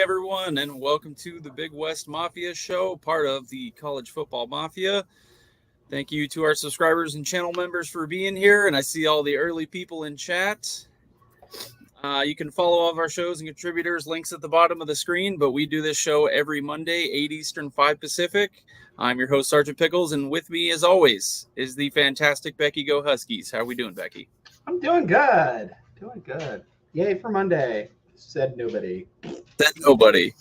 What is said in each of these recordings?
everyone, and welcome to the Big West Mafia Show, part of the College Football Mafia. Thank you to our subscribers and channel members for being here, and I see all the early people in chat. You can follow all of our shows and contributors, links at the bottom of the screen, but we do this show every Monday, 8 Eastern, 5 Pacific. I'm your host, Sergeant Pickles, and with me, as always, is the fantastic Becky Go Huskies. How are we doing, Becky? I'm doing good. Doing good. Yay for Monday. Said nobody. Said nobody.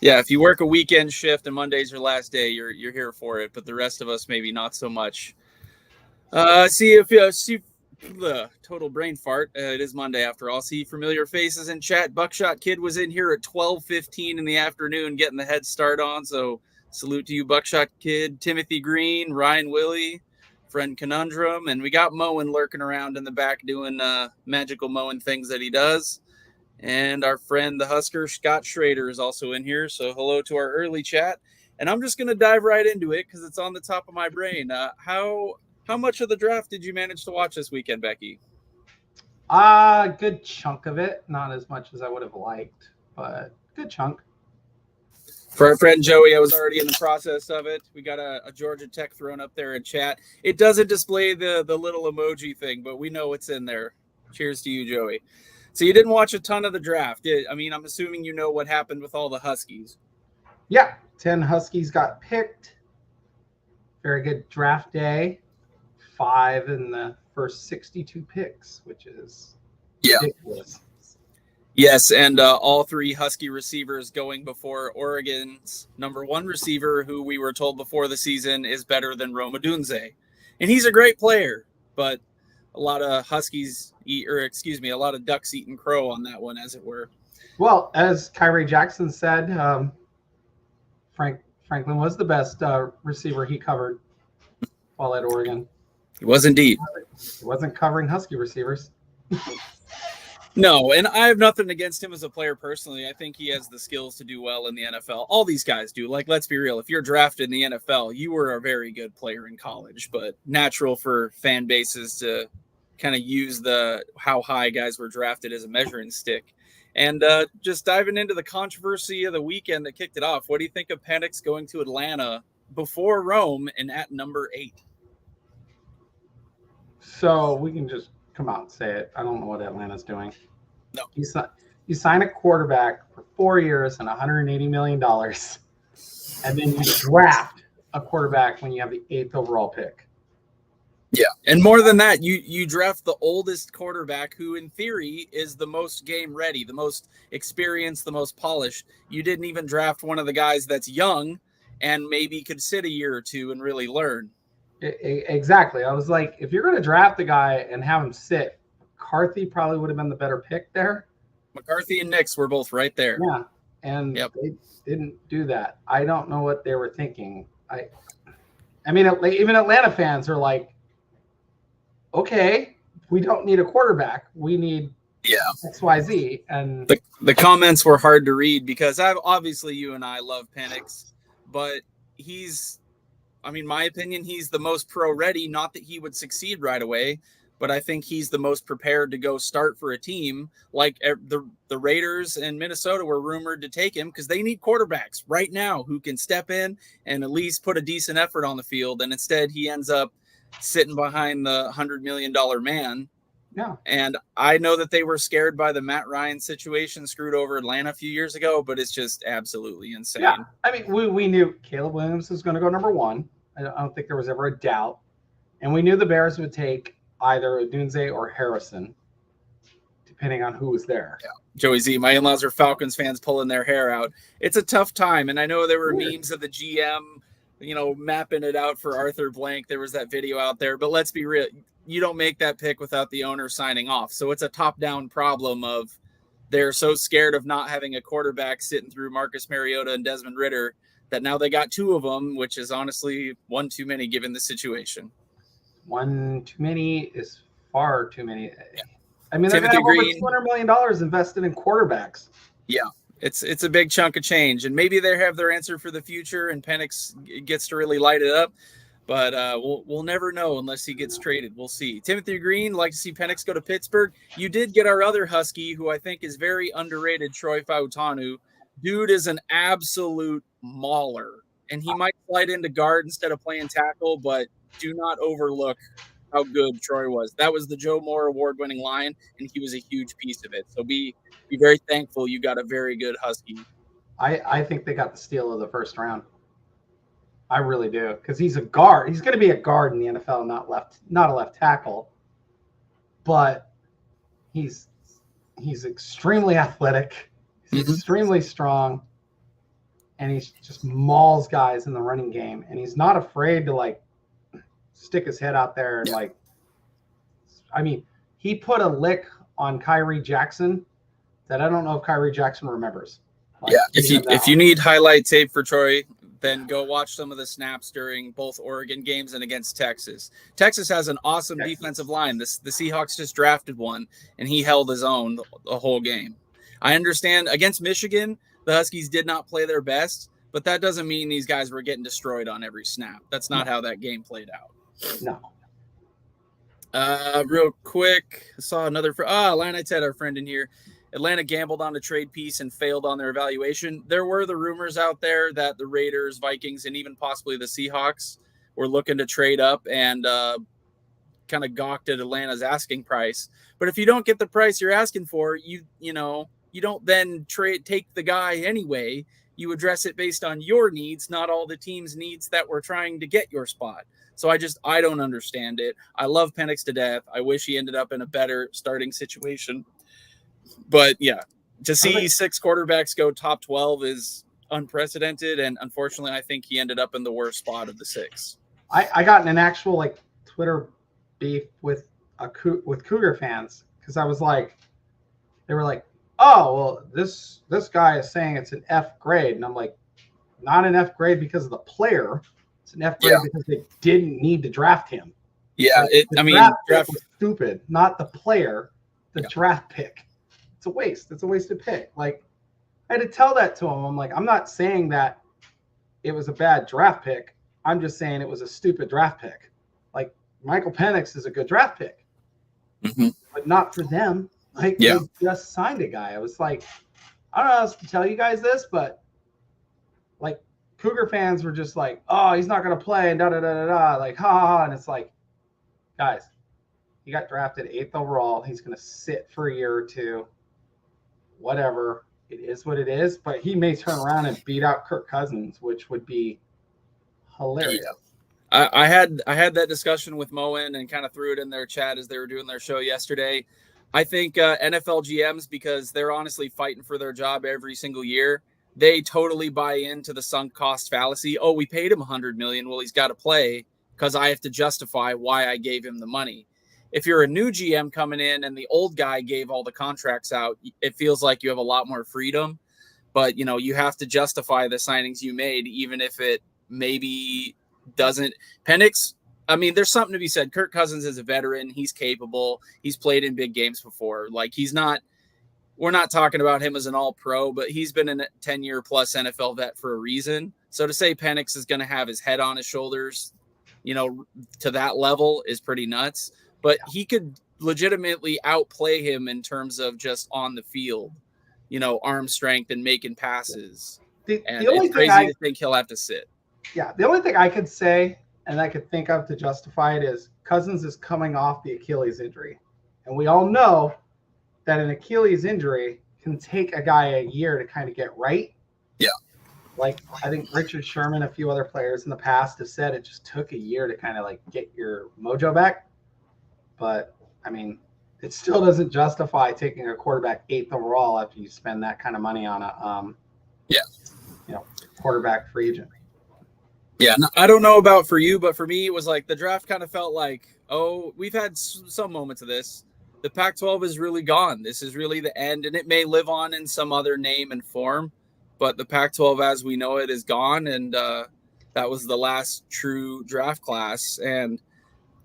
Yeah, if you work a weekend shift and Monday's your last day, you're here for it. But the rest of us, maybe not so much. See the total brain fart. It is Monday after all. See familiar faces in chat. Buckshot Kid was in here at 12:15 in the afternoon, getting the head start on. So salute to you, Buckshot Kid. Timothy Green, Ryan Willie, friend Conundrum, and we got Moen lurking around in the back doing magical Moen things that he does. And our friend, the Husker, Scott Schrader, is also in here. So hello to our early chat. And I'm just going to dive right into it because it's on the top of my brain. How much of the draft did you manage to watch this weekend, Becky? Good chunk of it. Not as much as I would have liked, but good chunk. For our friend Joey, I was already in the process of it. We got a Georgia Tech thrown up there in chat. It doesn't display the little emoji thing, but we know it's in there. Cheers to you, Joey. So you didn't watch a ton of the draft. I mean, I'm assuming you know what happened with all the Huskies. Yeah, 10 Huskies got picked. Very good draft day. 5 in the first 62 picks, which is ridiculous. Yes, and all 3 Husky receivers going before Oregon's number 1 receiver, who we were told before the season is better than Rome Odunze. And he's a great player, but a lot of a lot of ducks eating crow on that one, as it were. Well, as Kyrie Jackson said, Franklin was the best receiver he covered while at Oregon. He was indeed. He wasn't covering Husky receivers. No, and I have nothing against him as a player personally. I think he has the skills to do well in the NFL. All these guys do. Like, let's be real. If you're drafted in the NFL, you were a very good player in college, but natural for fan bases to kind of use how high guys were drafted as a measuring stick. And just diving into the controversy of the weekend that kicked it off, what do you think of Penix going to Atlanta before Rome and at number 8? So we can just come out and say it. I don't know what Atlanta's doing. No. You sign a quarterback for 4 years and $180 million, and then you draft a quarterback when you have the 8th overall pick. Yeah, and more than that, you draft the oldest quarterback who, in theory, is the most game ready, the most experienced, the most polished. You didn't even draft one of the guys that's young and maybe could sit a year or two and really learn. Exactly. I was like, if you're going to draft the guy and have him sit, McCarthy probably would have been the better pick there. McCarthy and Nix were both right there. Yeah, and They didn't do that. I don't know what they were thinking. I mean, even Atlanta fans are like, okay, we don't need a quarterback. We need XYZ. And the comments were hard to read because obviously you and I love Penix, but my opinion, he's the most pro-ready. Not that he would succeed right away, but I think he's the most prepared to go start for a team. Like the Raiders and Minnesota were rumored to take him because they need quarterbacks right now who can step in and at least put a decent effort on the field. And instead, he ends up sitting behind the $100 million man. Yeah. And I know that they were scared by the Matt Ryan situation, screwed over Atlanta a few years ago, but it's just absolutely insane. Yeah. I mean, we knew Caleb Williams was going to go number 1. I don't think there was ever a doubt. And we knew the Bears would take either Odunze or Harrison, depending on who was there. Yeah. Joey Z, my in-laws are Falcons fans pulling their hair out. It's a tough time. And I know there were memes of the GM, mapping it out for Arthur Blank. There was that video out there, but let's be real. You don't make that pick without the owner signing off. So it's a top-down problem of they're so scared of not having a quarterback sitting through Marcus Mariota and Desmond Ridder that now they got 2 of them, which is honestly one too many given the situation. One too many is far too many. Yeah. I mean, they're Timothy going to have Green, over $200 million invested in quarterbacks. Yeah. It's a big chunk of change, and maybe they have their answer for the future and Penix gets to really light it up. But we'll never know unless he gets traded. We'll see. Timothy Green, like to see Penix go to Pittsburgh. You did get our other Husky, who I think is very underrated, Troy Fautanu, dude is an absolute mauler, and he might slide into guard instead of playing tackle, but do not overlook how good Troy was. That was the Joe Moore award-winning line, and he was a huge piece of it. So be very thankful you got a very good Husky. I think they got the steal of the first round. I really do, because he's a guard. He's going to be a guard in the NFL, not a left tackle. But he's extremely athletic. He's extremely strong, and he just mauls guys in the running game. And he's not afraid to like stick his head out there and like. I mean, he put a lick on Kyrie Jackson that I don't know if Kyrie Jackson remembers. Like, if you need highlight tape for Troy, then go watch some of the snaps during both Oregon games and against Texas. Texas has an awesome defensive line. The Seahawks just drafted one, and he held his own the whole game. I understand against Michigan, the Huskies did not play their best, but that doesn't mean these guys were getting destroyed on every snap. That's not how that game played out. No. Real quick, I saw another Atlanta had our friend in here. Atlanta gambled on a trade piece and failed on their evaluation. There were the rumors out there that the Raiders, Vikings, and even possibly the Seahawks were looking to trade up and kind of gawked at Atlanta's asking price. But if you don't get the price you're asking for, you don't then take the guy anyway. You address it based on your needs, not all the team's needs that were trying to get your spot. So I don't understand it. I love Penix to death. I wish he ended up in a better starting situation. But yeah, to see 6 quarterbacks go top 12 is unprecedented, and unfortunately, I think he ended up in the worst spot of the 6. I got in an actual like Twitter beef with Cougar fans because I was like, they were like, oh well, this guy is saying it's an F grade, and I'm like, not an F grade because of the player, it's an F grade because they didn't need to draft him. Yeah, like, draft was stupid, not the player, the draft pick. It's a waste. It's a wasted pick. Like, I had to tell that to him. I'm like, I'm not saying that it was a bad draft pick. I'm just saying it was a stupid draft pick. Like, Michael Penix is a good draft pick, but not for them. Like, they just signed a guy. I was like, I don't know how else to tell you guys this, but like, Cougar fans were just like, oh, he's not going to play, and da-da-da-da-da, like, ha, ha, ha. And it's like, guys, he got drafted 8th overall. He's going to sit for a year or two. Whatever, it is what it is, but he may turn around and beat out Kirk Cousins, which would be hilarious. I had that discussion with Moen and kind of threw it in their chat as they were doing their show yesterday. I think NFL GMs, because they're honestly fighting for their job every single year, they totally buy into the sunk cost fallacy. Oh, we paid him $100 million. Well, he's got to play because I have to justify why I gave him the money. If you're a new GM coming in and the old guy gave all the contracts out, it feels like you have a lot more freedom, but you have to justify the signings you made, even if it maybe doesn't. Penix, I mean, there's something to be said. Kirk Cousins is a veteran. He's capable. He's played in big games before. Like, we're not talking about him as an all pro, but he's been a 10-year plus NFL vet for a reason. So to say Penix is going to have his head on his shoulders, to that level is pretty nuts. But he could legitimately outplay him in terms of just on the field, arm strength and making passes. The only it's crazy to think he'll have to sit. Yeah, the only thing I could say and I could think of to justify it is Cousins is coming off the Achilles injury. And we all know that an Achilles injury can take a guy a year to kind of get right. Yeah. Like, I think Richard Sherman, a few other players in the past have said it just took a year to kind of like get your mojo back. But, I mean, it still doesn't justify taking a quarterback 8th overall after you spend that kind of money on a quarterback free agent. Yeah, I don't know about for you, but for me, it was like the draft kind of felt like, oh, we've had some moments of this. The Pac-12 is really gone. This is really the end, and it may live on in some other name and form, but the Pac-12 as we know it is gone, and that was the last true draft class. And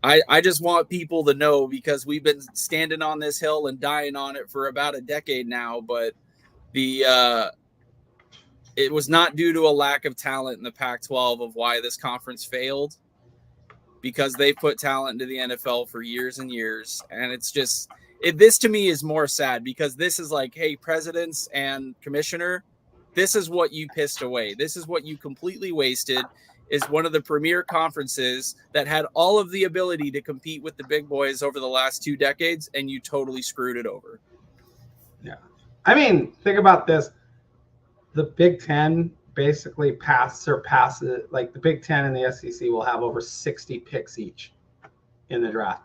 I just want people to know, because we've been standing on this hill and dying on it for about a decade now, but it was not due to a lack of talent in the Pac-12 of why this conference failed, because they put talent into the NFL for years and years. And it's just, this to me is more sad, because this is like, hey, presidents and commissioner, this is what you pissed away. This is what you completely wasted. Is one of the premier conferences that had all of the ability to compete with the big boys over the last 2 decades, and you totally screwed it over. Yeah. I mean, think about this. The Big Ten basically surpasses, like the Big Ten and the SEC will have over 60 picks each in the draft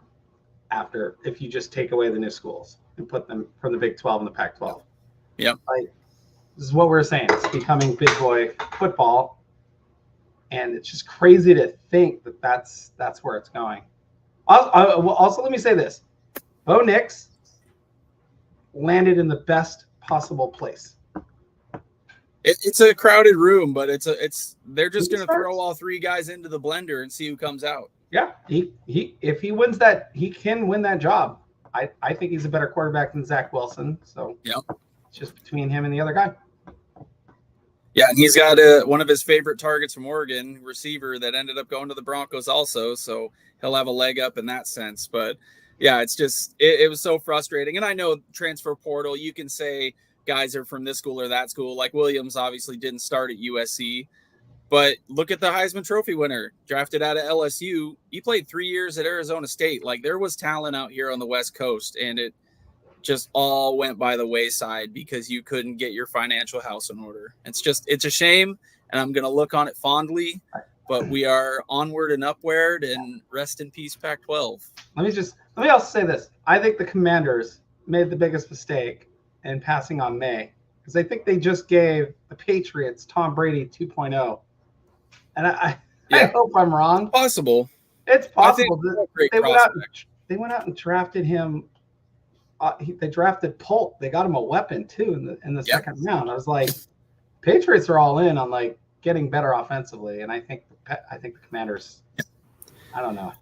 after, if you just take away the new schools and put them from the Big 12 and the Pac-12. Yep. Like, this is what we're saying. It's becoming big boy football. And it's just crazy to think that that's where it's going. Also, let me say this. Bo Nix landed in the best possible place. It's a crowded room, but they're just going to throw all 3 guys into the blender and see who comes out. Yeah, if he wins that, he can win that job. I think he's a better quarterback than Zach Wilson. So yeah, it's just between him and the other guy. Yeah, and he's got one of his favorite targets from Oregon, receiver, that ended up going to the Broncos also, so he'll have a leg up in that sense. But, yeah, it's just it was so frustrating. And I know transfer portal, you can say guys are from this school or that school. Like Williams obviously didn't start at USC. But look at the Heisman Trophy winner, drafted out of LSU. He played 3 years at Arizona State. Like, there was talent out here on the West Coast, and it just all went by the wayside because you couldn't get your financial house in order. It's a shame, and I'm going to look on it fondly, but we are onward and upward, and rest in peace, Pac-12. Let me also say this. I think the Commanders made the biggest mistake in passing on May, because I think they just gave the Patriots Tom Brady 2.0. And I hope I'm wrong. Possible. It's possible. They went out and drafted him. They drafted Polk. They got him a weapon too in the second round. I was like, Patriots are all in on like getting better offensively, and I think the Commanders. I don't know.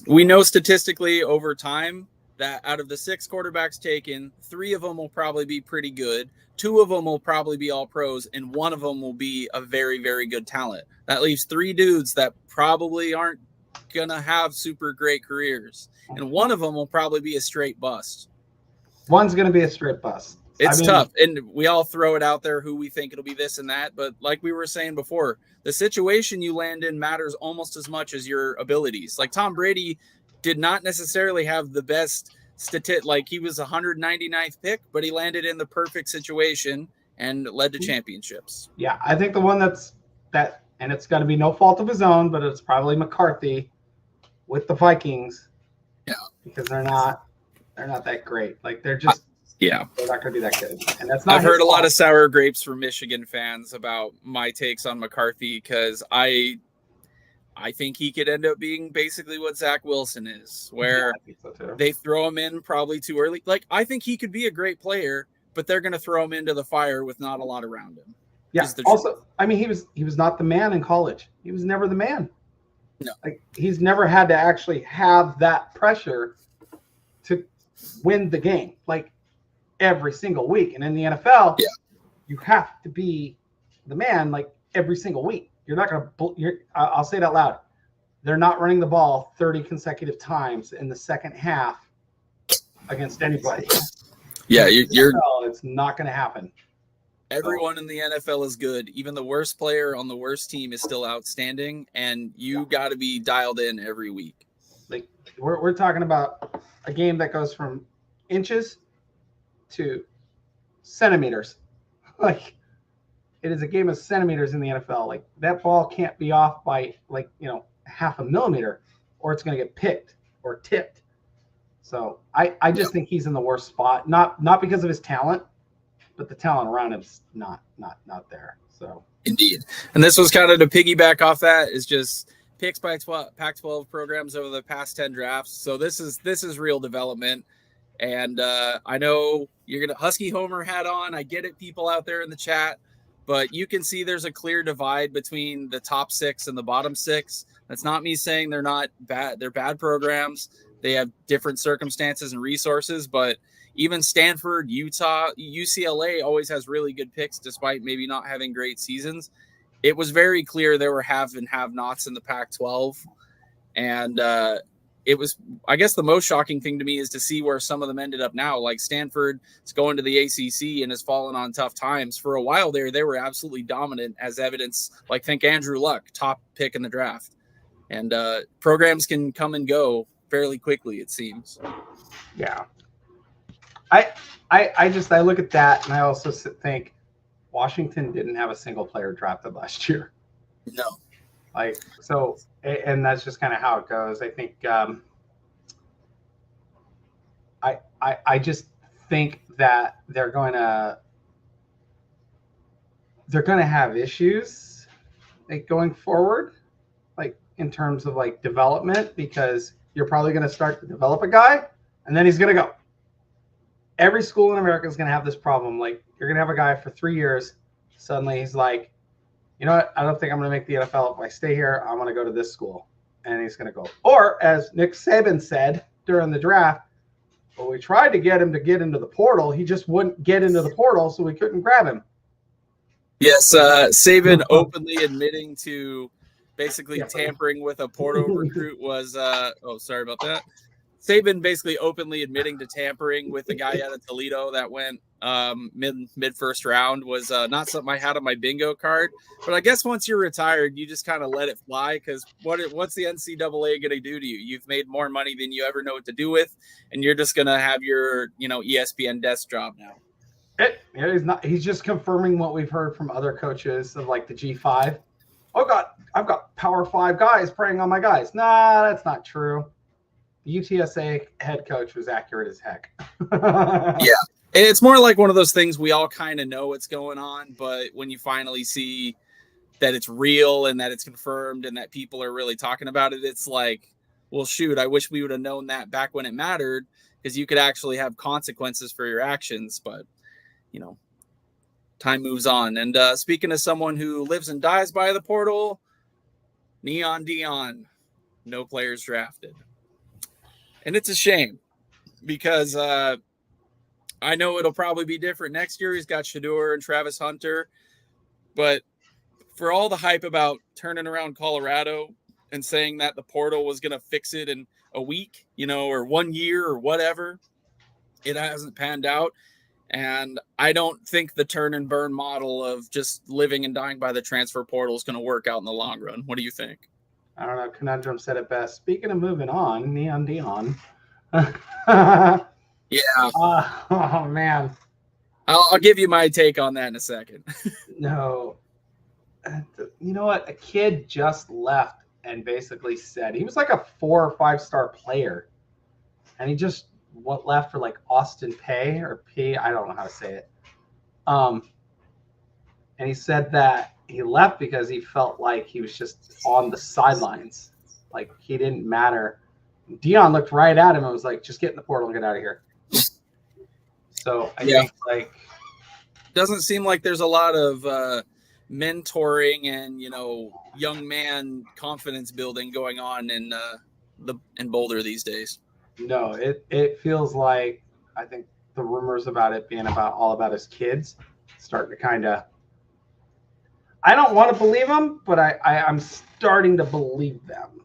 We know statistically over time that out of the 6 quarterbacks taken, 3 of them will probably be pretty good. 2 of them will probably be all pros, and 1 of them will be a very, very good talent. That leaves 3 dudes that probably aren't going to have super great careers. And 1 of them will probably be a straight bust. One's going to be a straight bust. It's tough. And we all throw it out there who we think it'll be this and that. But like we were saying before, the situation you land in matters almost as much as your abilities. Like Tom Brady did not necessarily have the best like he was 199th pick, but he landed in the perfect situation and led to championships. Yeah, I think the one and it's going to be no fault of his own, but it's probably McCarthy with the Vikings. Yeah, because they're not that great. Like they're not going to be that good. And that's not. I've heard a lot of sour grapes from Michigan fans about my takes on McCarthy, because I think he could end up being basically what Zach Wilson is, where they throw him in probably too early. Like, I think he could be a great player, but they're going to throw him into the fire with not a lot around him. Yeah. Also, I mean, he was not the man in college. He was never the man. No. Like, he's never had to actually have that pressure to win the game, like every single week. And in the NFL, you have to be the man like every single week. You're not going to, I'll say it out loud. They're not running the ball 30 consecutive times in the second half against anybody. Yeah, it's not going to happen. Everyone in the NFL is good. Even the worst player on the worst team is still outstanding, and you got to be dialed in every week. Like we're talking about a game that goes from inches to centimeters. Like, it is a game of centimeters in the NFL. Like, that ball can't be off by half a millimeter, or it's going to get picked or tipped. So I just think he's in the worst spot, not because of his talent, but the talent around him's not there. So indeed. And this was kind of to piggyback off that, is just picks by Pac-12 programs over the past 10 drafts. So this is real development. And I know you're going to Husky Homer hat on. I get it, people out there in the chat, but you can see there's a clear divide between the top 6 and the bottom 6. That's not me saying they're not bad. They're bad programs. They have different circumstances and resources, but even Stanford, Utah, UCLA always has really good picks despite maybe not having great seasons. It was very clear there were have and have-nots in the Pac-12. And it was, I guess the most shocking thing to me is to see where some of them ended up now. Like Stanford is going to the ACC and has fallen on tough times. For a while there, they were absolutely dominant, as evidence. Like, think Andrew Luck, top pick in the draft. And programs can come and go fairly quickly, it seems. Yeah. I look at that, and I also think Washington didn't have a single player drafted last year. No. Like, so, and that's just kind of how it goes. I think, I just think that they're going to have issues like going forward, like in terms of like development, because you're probably going to start to develop a guy and then he's going to go. Every school in America is going to have this problem. Like, you're going to have a guy for 3 years. Suddenly he's like, you know what? I don't think I'm going to make the NFL. If I stay here, I want to go to this school. And he's going to go. Or as Nick Saban said during the draft, well, we tried to get him to get into the portal. He just wouldn't get into the portal, so we couldn't grab him. Yes, Saban openly admitting to basically tampering with a portal recruit was sorry about that. Saban basically openly admitting to tampering with the guy out of Toledo that went mid first round was not something I had on my bingo card. But I guess once you're retired, you just kind of let it fly, because what's the NCAA going to do to you? You've made more money than you ever know what to do with, and you're just going to have your ESPN desk job now. He's just confirming what we've heard from other coaches of like the G5. Oh God, I've got Power 5 guys preying on my guys. Nah, that's not true. The UTSA head coach was accurate as heck. Yeah. It's more like one of those things we all kind of know what's going on, but when you finally see that it's real and that it's confirmed and that people are really talking about it, it's like, well, shoot, I wish we would have known that back when it mattered, because you could actually have consequences for your actions. But, time moves on. And speaking of someone who lives and dies by the portal, Neon Deion, no players drafted. And it's a shame, because I know it'll probably be different next year. He's got Shedeur and Travis Hunter. But for all the hype about turning around Colorado and saying that the portal was going to fix it in a week, or 1 year or whatever, it hasn't panned out. And I don't think the turn and burn model of just living and dying by the transfer portal is going to work out in the long run. What do you think? I don't know. Conundrum said it best. Speaking of moving on, Neon Deion. Yeah. Oh, man. I'll give you my take on that in a second. No. You know what? A kid just left and basically said he was like a 4 or 5 star player. And he just left for like Austin Pay or P. I don't know how to say it. And he said that he left because he felt like he was just on the sidelines. Like, he didn't matter. Deion looked right at him and was like, just get in the portal and get out of here. So I think, like, doesn't seem like there's a lot of mentoring and, young man confidence building going on in Boulder these days. No, it feels like, I think the rumors about it being all about his kids starting to kind of, I don't want to believe them, but I'm starting to believe them,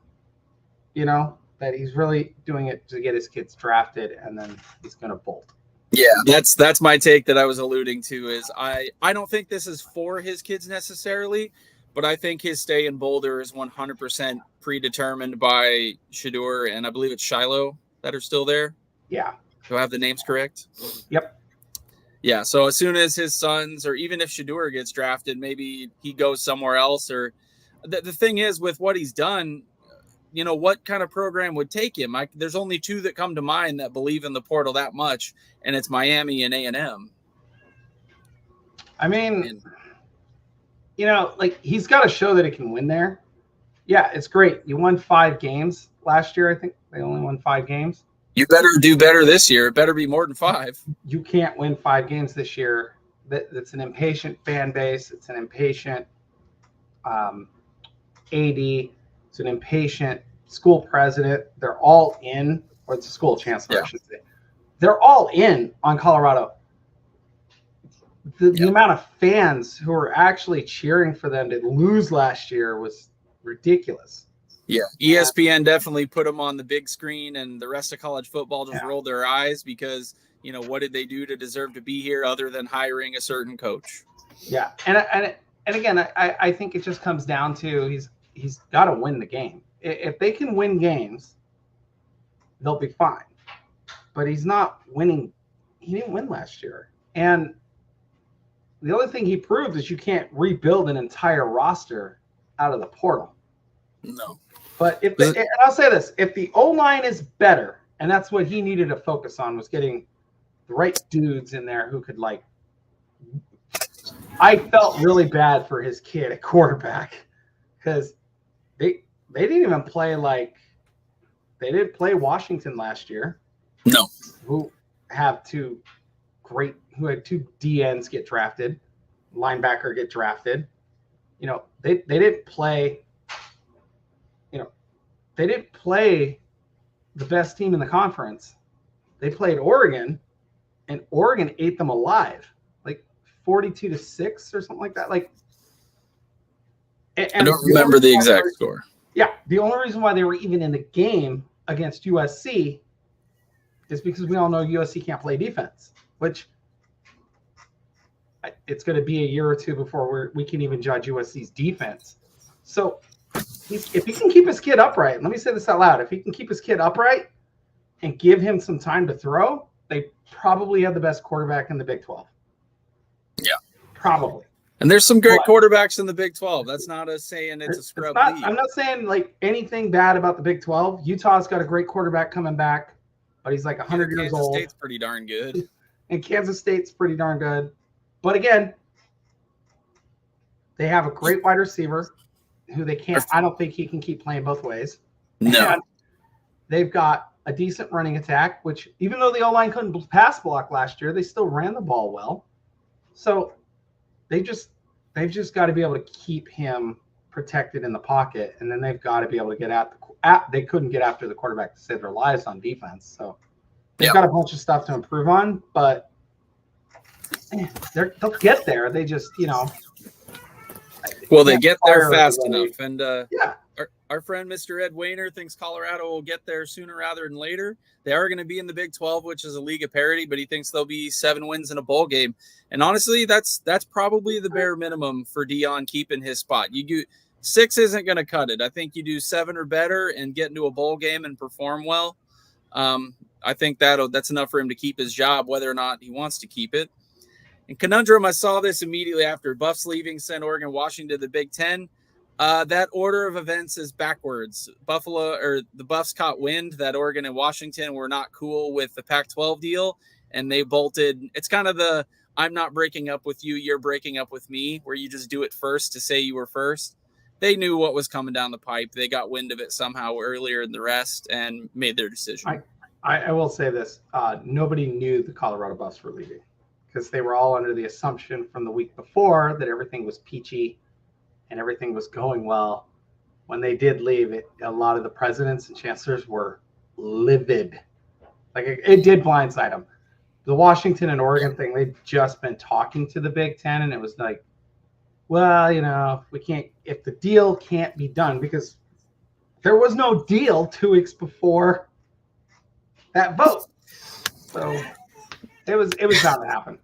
that he's really doing it to get his kids drafted, and then he's going to bolt. Yeah, that's my take that I was alluding to. Is I don't think this is for his kids necessarily, but I think his stay in Boulder is 100% predetermined by Shedeur and I believe it's Shiloh that are still there. Yeah. Do I have the names correct? Yep. Yeah, so as soon as his sons, or even if Shedeur gets drafted, maybe he goes somewhere else. Or the thing is, with what he's done, what kind of program would take him? There's only 2 that come to mind that believe in the portal that much, and it's Miami and A&M. I mean, like, he's got to show that he can win there. Yeah, it's great. You won 5 games last year. I think they only won 5 games. You better do better this year. It better be more than 5. You can't win 5 games this year. That's an impatient fan base. It's an impatient AD. It's an impatient school president. They're all in, or it's a school chancellor, I should say. They're all in on Colorado. The amount of fans who were actually cheering for them to lose last year was ridiculous. Yeah, ESPN definitely put them on the big screen, and the rest of college football just rolled their eyes because, what did they do to deserve to be here other than hiring a certain coach? Yeah, and again, I think it just comes down to he's got to win the game. If they can win games, they'll be fine. But he's not winning. He didn't win last year, and the other thing he proved is you can't rebuild an entire roster out of the portal. No. But and I'll say this, if the O-line is better, and that's what he needed to focus on, was getting the right dudes in there who could, like, I felt really bad for his kid at quarterback because they didn't even play they didn't play Washington last year. No. Who had two DNs get drafted, linebacker get drafted. They didn't play. They didn't play the best team in the conference. They played Oregon, and Oregon ate them alive, like 42-6 or something like that. And I don't remember the exact score. Yeah, the only reason why they were even in the game against USC is because we all know USC can't play defense, which it's going to be a year or two before we can even judge USC's defense. So if he can keep his kid upright, let me say this out loud, if he can keep his kid upright and give him some time to throw, they probably have the best quarterback in the Big 12. Yeah. Probably. And there's some great quarterbacks in the Big 12. That's not us saying it's a scrub league. I'm not saying anything bad about the Big 12. Utah's got a great quarterback coming back, but he's like 100 years old. Kansas State's pretty darn good. And Kansas State's pretty darn good. But again, they have a great wide receiver who they can't – I don't think he can keep playing both ways. No. And they've got a decent running attack, which even though the O-line couldn't pass block last year, they still ran the ball well. So they've just got to be able to keep him protected in the pocket, and then they've got to be able to get they couldn't get after the quarterback to save their lives on defense. So they've got a bunch of stuff to improve on, but they'll get there. They just, well, they get there fast enough. And yeah. Our friend Mr. Ed Wayner thinks Colorado will get there sooner rather than later. They are going to be in the Big 12, which is a league of parity, but he thinks they'll be 7 wins in a bowl game. And honestly, that's probably the bare minimum for Deion keeping his spot. 6 isn't going to cut it. I think you do 7 or better and get into a bowl game and perform well. I think that's enough for him to keep his job, whether or not he wants to keep it. And conundrum, I saw this immediately after Buffs leaving, sent Oregon, Washington to the Big 10. That order of events is backwards. The Buffs caught wind that Oregon and Washington were not cool with the Pac-12 deal, and they bolted. It's kind of the I'm not breaking up with you, you're breaking up with me, where you just do it first to say you were first. They knew what was coming down the pipe. They got wind of it somehow earlier than the rest and made their decision. I will say this. Nobody knew the Colorado Buffs were leaving because they were all under the assumption from the week before that everything was peachy and everything was going well. When they did leave, a lot of the presidents and chancellors were livid. It did blindside them. The Washington and Oregon thing, they'd just been talking to the Big Ten, and it was like, well, if the deal can't be done, because there was no deal 2 weeks before that vote. So it was bound to happen.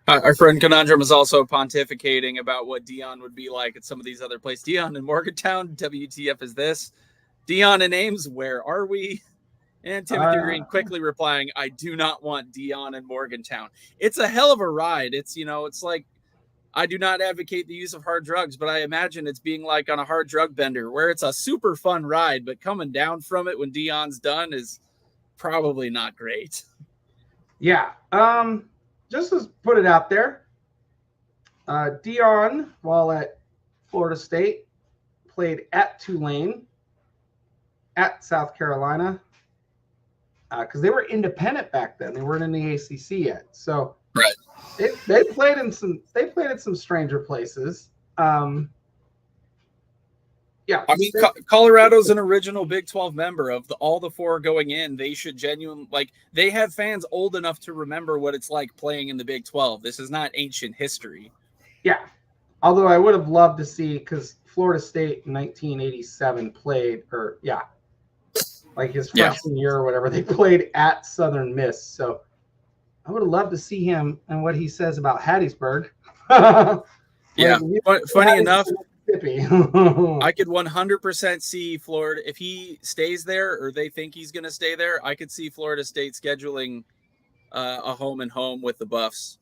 Our friend Conundrum is also pontificating about what Deion would be like at some of these other places. Deion in Morgantown, WTF is this? Deion in Ames, where are we? And Timothy Green quickly replying, I do not want Deion in Morgantown. It's a hell of a ride. It's like, I do not advocate the use of hard drugs, but I imagine it's being like on a hard drug bender where it's a super fun ride, but coming down from it when Deion's done is probably not great. Yeah. Just to put it out there, Deion, while at Florida State, played at Tulane, at South Carolina, because they were independent back then. They weren't in the ACC yet. So right. They played in some stranger places. Yeah, I mean, Colorado's an original Big 12 member. Of all the 4 going in, they should genuinely they have fans old enough to remember what it's like playing in the Big 12. This is not ancient history. Yeah, Although I would have loved to see, because Florida State in 1987 played, like his freshman year or whatever, they played at Southern Miss. So I would have loved to see him and what he says about Hattiesburg. Yeah, funny enough, I could 100% see Florida, if he stays there or they think he's going to stay there, I could see Florida State scheduling a home and home with the Buffs.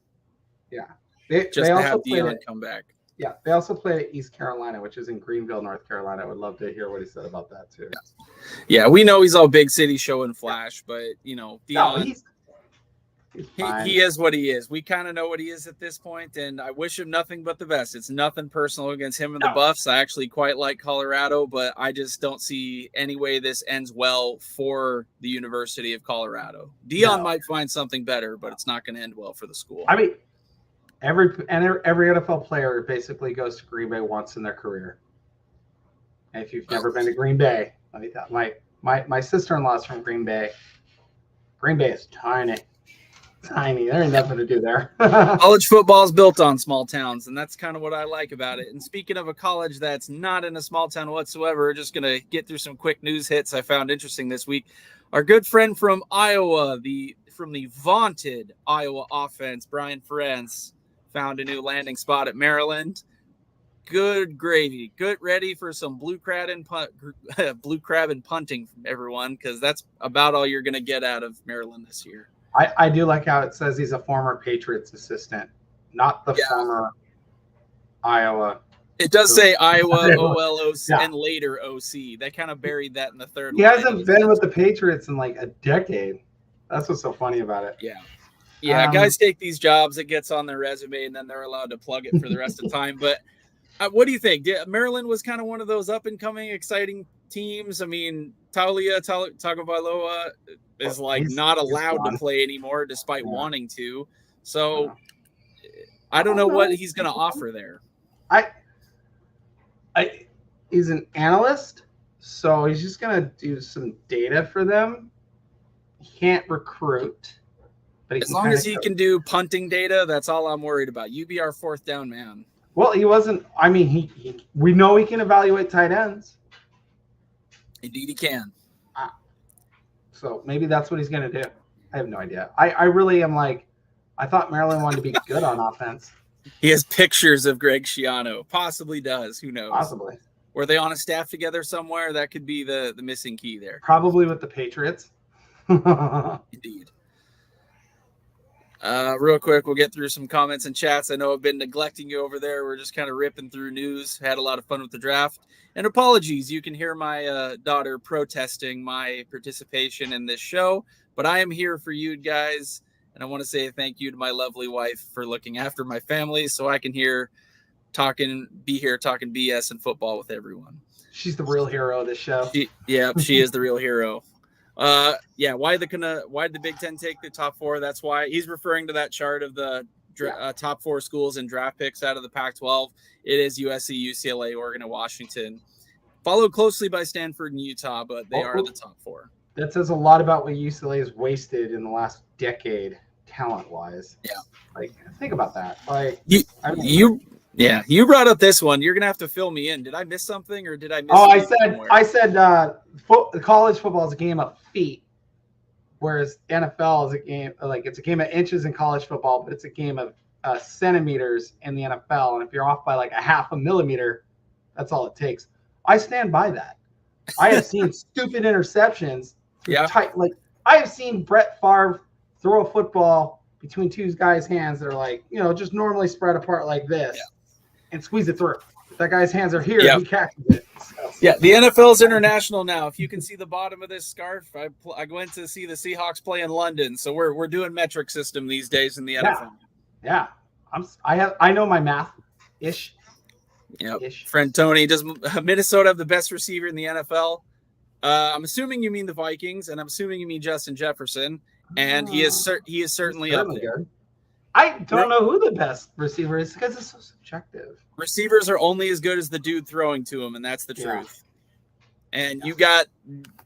Yeah. They to have Deion come back. Yeah, they also played at East Carolina, which is in Greenville, North Carolina. I would love to hear what he said about that too. Yeah, we know he's all big city show and flash, but Deion, he's he is what he is. We kind of know what he is at this point, and I wish him nothing but the best. It's nothing personal against him and the Buffs. I actually quite like Colorado, but I just don't see any way this ends well for the University of Colorado. Deion might find something better, but it's not going to end well for the school. I mean, every NFL player basically goes to Green Bay once in their career. And if you've never been to Green Bay, let me tell you, my sister-in-law is from Green Bay. Green Bay is tiny. There ain't nothing to do there. College football is built on small towns, and that's kind of what I like about it. And speaking of a college that's not in a small town whatsoever, we're just going to get through some quick news hits I found interesting this week. Our good friend from Iowa, from the vaunted Iowa offense, Brian Ferentz, found a new landing spot at Maryland. Good gravy. Good, ready for some blue crab and punting from everyone, because that's about all you're going to get out of Maryland this year. I do like how it says he's a former Patriots assistant, not the former Iowa. It does say Iowa OLOC and later OC. They kind of buried that in the third. He hasn't been with the Patriots in like a decade. That's what's so funny about it. Yeah. Guys take these jobs, it gets on their resume, and then they're allowed to plug it for the rest of the time. But what do you think? Maryland was kind of one of those up-and-coming, exciting teams. I mean, Taulia Tagovailoa is not allowed to play anymore despite wanting to. So I don't know what he's going to offer there. He's an analyst, so he's just going to do some data for them. He can't recruit. But as long as he can do punting data, that's all I'm worried about. You be our fourth down man. Well, he wasn't. I mean, we know he can evaluate tight ends. Indeed, he can. So maybe that's what he's going to do. I have no idea. I really am I thought Maryland wanted to be good on offense. He has pictures of Greg Schiano. Possibly does. Who knows? Possibly. Were they on a staff together somewhere? That could be the missing key there. Probably with the Patriots. Indeed. Real quick, we'll get through some comments and chats. I know I've been neglecting you over there. We're just kind of ripping through news. Had a lot of fun with the draft. And apologies, you can hear my daughter protesting my participation in this show. But I am here for you guys. And I want to say thank you to my lovely wife for looking after my family so I can be here talking BS and football with everyone. She's the real hero of this show. She is the real hero. Why did the Big Ten take the top four? That's why he's referring to that chart of the top four schools and draft picks out of the Pac-12. It is USC, UCLA, Oregon, and Washington, followed closely by Stanford and Utah, but they are the top four. That says a lot about what UCLA has wasted in the last decade, talent-wise. Yeah, think about that. You brought up this one. You're gonna have to fill me in. Did I miss something, or did I miss? I said college football is a game of feet, whereas NFL is a game it's a game of inches in college football, but it's a game of centimeters in the NFL. And if you're off by a half a millimeter, that's all it takes. I stand by that. I have seen stupid interceptions. Yeah. I have seen Brett Favre throw a football between two guys' hands that are just normally spread apart like this. Yeah. And squeeze it through. If that guy's hands are here, he catches it. So. Yeah, the NFL's international now. If you can see the bottom of this scarf, I went to see the Seahawks play in London, so we're doing metric system these days in the NFL. Yeah, I know my math ish. Yeah, friend Tony, does Minnesota have the best receiver in the NFL? I'm assuming you mean the Vikings, and I'm assuming you mean Justin Jefferson, and he is certainly up there. Good. I don't know who the best receiver is because it's so subjective. Receivers are only as good as the dude throwing to them, and that's the truth. And you got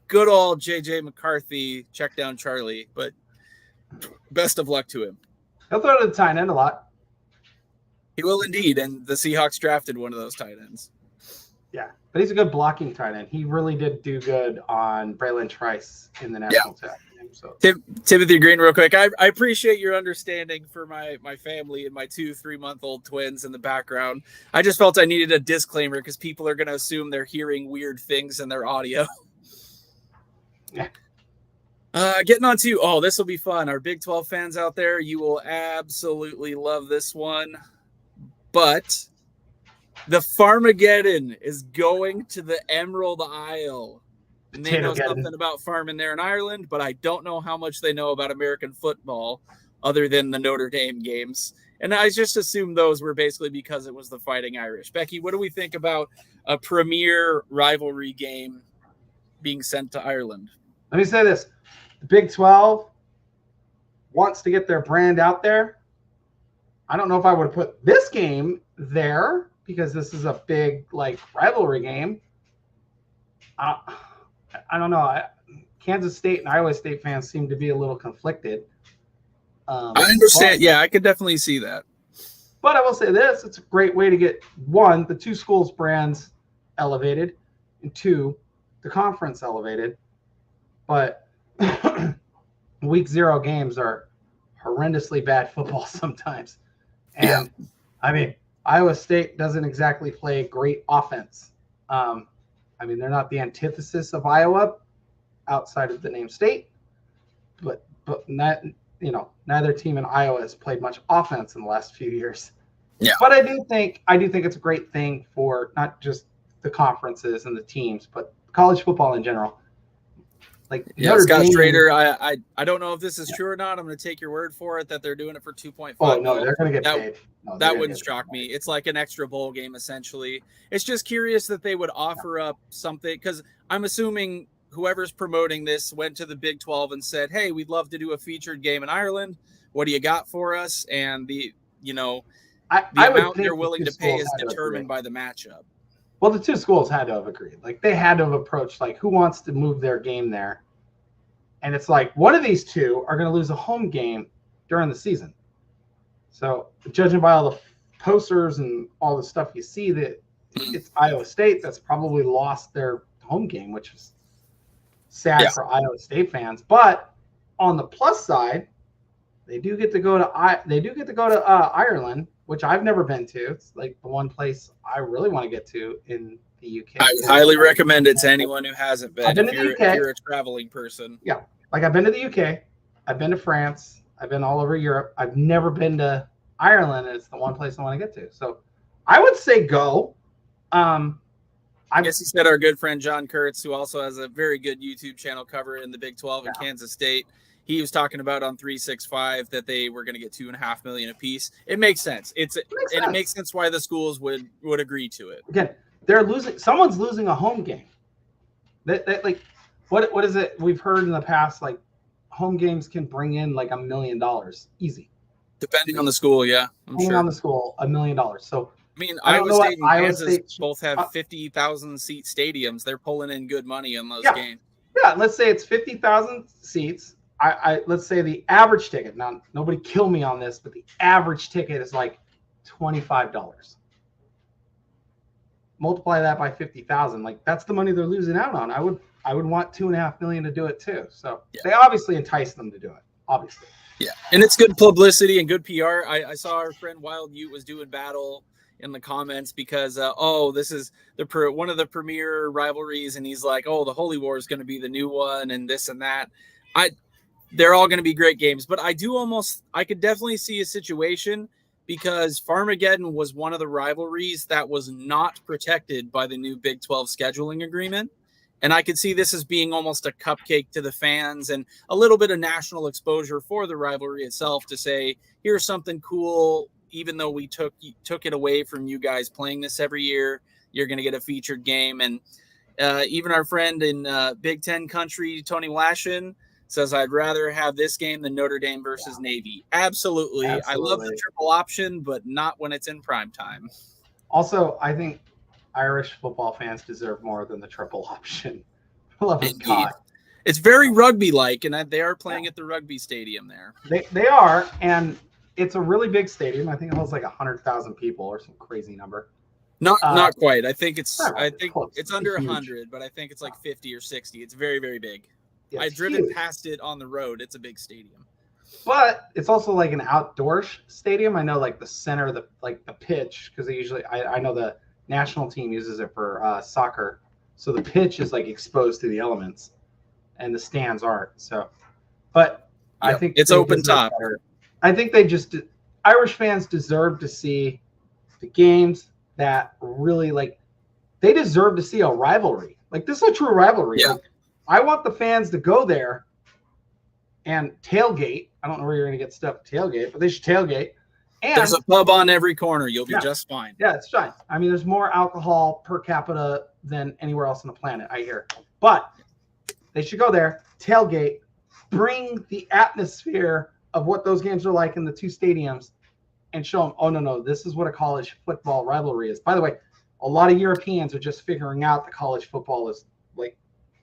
good old J.J. McCarthy, check down Charlie, but best of luck to him. He'll throw to the tight end a lot. He will indeed, and the Seahawks drafted one of those tight ends. Yeah, but he's a good blocking tight end. He really did do good on Braylon Trice in the national tag game. So Timothy Green, real quick. I appreciate your understanding for my family and my 2-3-month-old twins in the background. I just felt I needed a disclaimer because people are going to assume they're hearing weird things in their audio. Yeah. Getting on to, this will be fun. Our Big 12 fans out there, you will absolutely love this one. But the Farmageddon is going to the Emerald Isle. And they know something about farming there in Ireland, but I don't know how much they know about American football other than the Notre Dame games. And I just assumed those were basically because it was the Fighting Irish. Becky, what do we think about a premier rivalry game being sent to Ireland? Let me say this. The Big 12 wants to get their brand out there. I don't know if I would have put this game there because this is a big rivalry game. I don't know. Kansas State and Iowa State fans seem to be a little conflicted. I understand. Yeah, I could definitely see that. But I will say this. It's a great way to get, one, the two schools' brands elevated, and two, the conference elevated. But week 0 games are horrendously bad football sometimes. And, I mean, Iowa State doesn't exactly play great offense. They're not the antithesis of Iowa outside of the name state, but neither team in Iowa has played much offense in the last few years. Yeah. But I do think it's a great thing for not just the conferences and the teams, but college football in general. Scott Strader, I don't know if this is true or not. I'm going to take your word for it that they're doing it for $2.5 million. Oh, no, they're going to get paid. No, that wouldn't shock me. It's like an extra bowl game, essentially. It's just curious that they would offer up something, because I'm assuming whoever's promoting this went to the Big 12 and said, hey, we'd love to do a featured game in Ireland. What do you got for us? And the amount they're willing to pay is determined by the matchup. Well, the two schools had to have agreed. They had to have approached, who wants to move their game there? And it's one of these two are going to lose a home game during the season. So judging by all the posters and all the stuff you see, that it's Iowa State that's probably lost their home game, which is sad for Iowa State fans. But on the plus side, they do get to go to Ireland, which I've never been to. It's the one place I really want to get to in the UK. I highly recommend it to anyone who hasn't been. If you're a traveling person. Yeah. I've been to the UK. I've been to France. I've been all over Europe. I've never been to Ireland, and it's the one place I want to get to. So I would say go. I guess he said our good friend John Kurtz, who also has a very good YouTube channel cover in the Big 12 in Kansas State. He was talking about on 365 that they were going to get $2.5 million apiece. It makes sense. It makes sense why the schools would agree to it. Again, they're losing. Someone's losing a home game. What is it? We've heard in the past, home games can bring in $1 million easy. Depending on the school, yeah. Depending on the school, $1 million. So Iowa State and Kansas both have 50,000 seat stadiums. They're pulling in good money on those games. Yeah, let's say it's 50,000 seats. Let's say the average ticket. Now, nobody kill me on this, but the average ticket is $25. Multiply that by 50,000. That's the money they're losing out on. I would want $2.5 million to do it too. So they obviously entice them to do it. Obviously. Yeah, and it's good publicity and good PR. I saw our friend Wild Ute was doing battle in the comments because this is one of the premier rivalries, and he's like, the Holy War is going to be the new one, and this and that. They're all going to be great games, but I could definitely see a situation, because Farmageddon was one of the rivalries that was not protected by the new Big 12 scheduling agreement. And I could see this as being almost a cupcake to the fans and a little bit of national exposure for the rivalry itself, to say, here's something cool. Even though we took it away from you guys playing this every year, you're going to get a featured game. And even our friend in Big Ten country, Tony Lashin, says, I'd rather have this game than Notre Dame versus Navy. Absolutely. I love the triple option, but not when it's in prime time. Also, I think Irish football fans deserve more than the triple option. Love of God. It's very rugby-like, and they are playing at the rugby stadium there. They are, and it's a really big stadium. I think it holds like 100,000 people or some crazy number. Not quite. I think it's close. it's under Huge. 100, but I think it's like 50 or 60. It's very, very big. Yeah, I've driven huge. past it on the road. It's a big stadium. But it's also like an outdoor stadium. I know like the center, the pitch, because they usually I know the national team uses it for soccer. So the pitch is like exposed to the elements, and the stands aren't. So, but I think it's open top. Better. I think Irish fans deserve to see the games that really they deserve to see a rivalry. Like this is a true rivalry. Yeah. Like, I want the fans to go there and tailgate. I don't know where you're going to get stuff to tailgate, but they should tailgate. And there's a pub on every corner. You'll be just fine. Yeah, it's fine. I mean, there's more alcohol per capita than anywhere else on the planet, I hear. But they should go there, tailgate, bring the atmosphere of what those games are like in the two stadiums, and show them, oh, no, this is what a college football rivalry is. By the way, a lot of Europeans are just figuring out that college football is like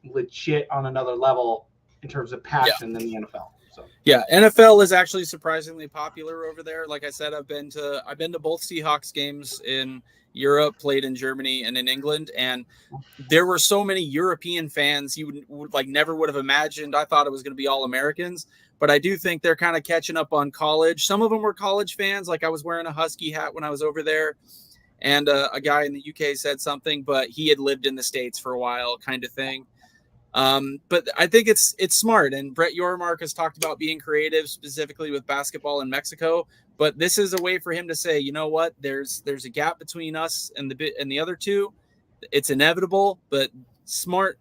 legit on another level in terms of passion than the NFL. So yeah, NFL is actually surprisingly popular over there. Like I said, I've been to both Seahawks games in Europe, played in Germany and in England, and there were so many European fans you would never would have imagined. I thought it was going to be all Americans, but I do think they're kind of catching up on college. Some of them were college fans. Like I was wearing a Husky hat when I was over there, and a guy in the UK said something, but he had lived in the States for a while, kind of thing. But I think it's smart. And Brett Yormark has talked about being creative, specifically with basketball in Mexico. But this is a way for him to say, you know what, there's a gap between us and the other two. It's inevitable, but smart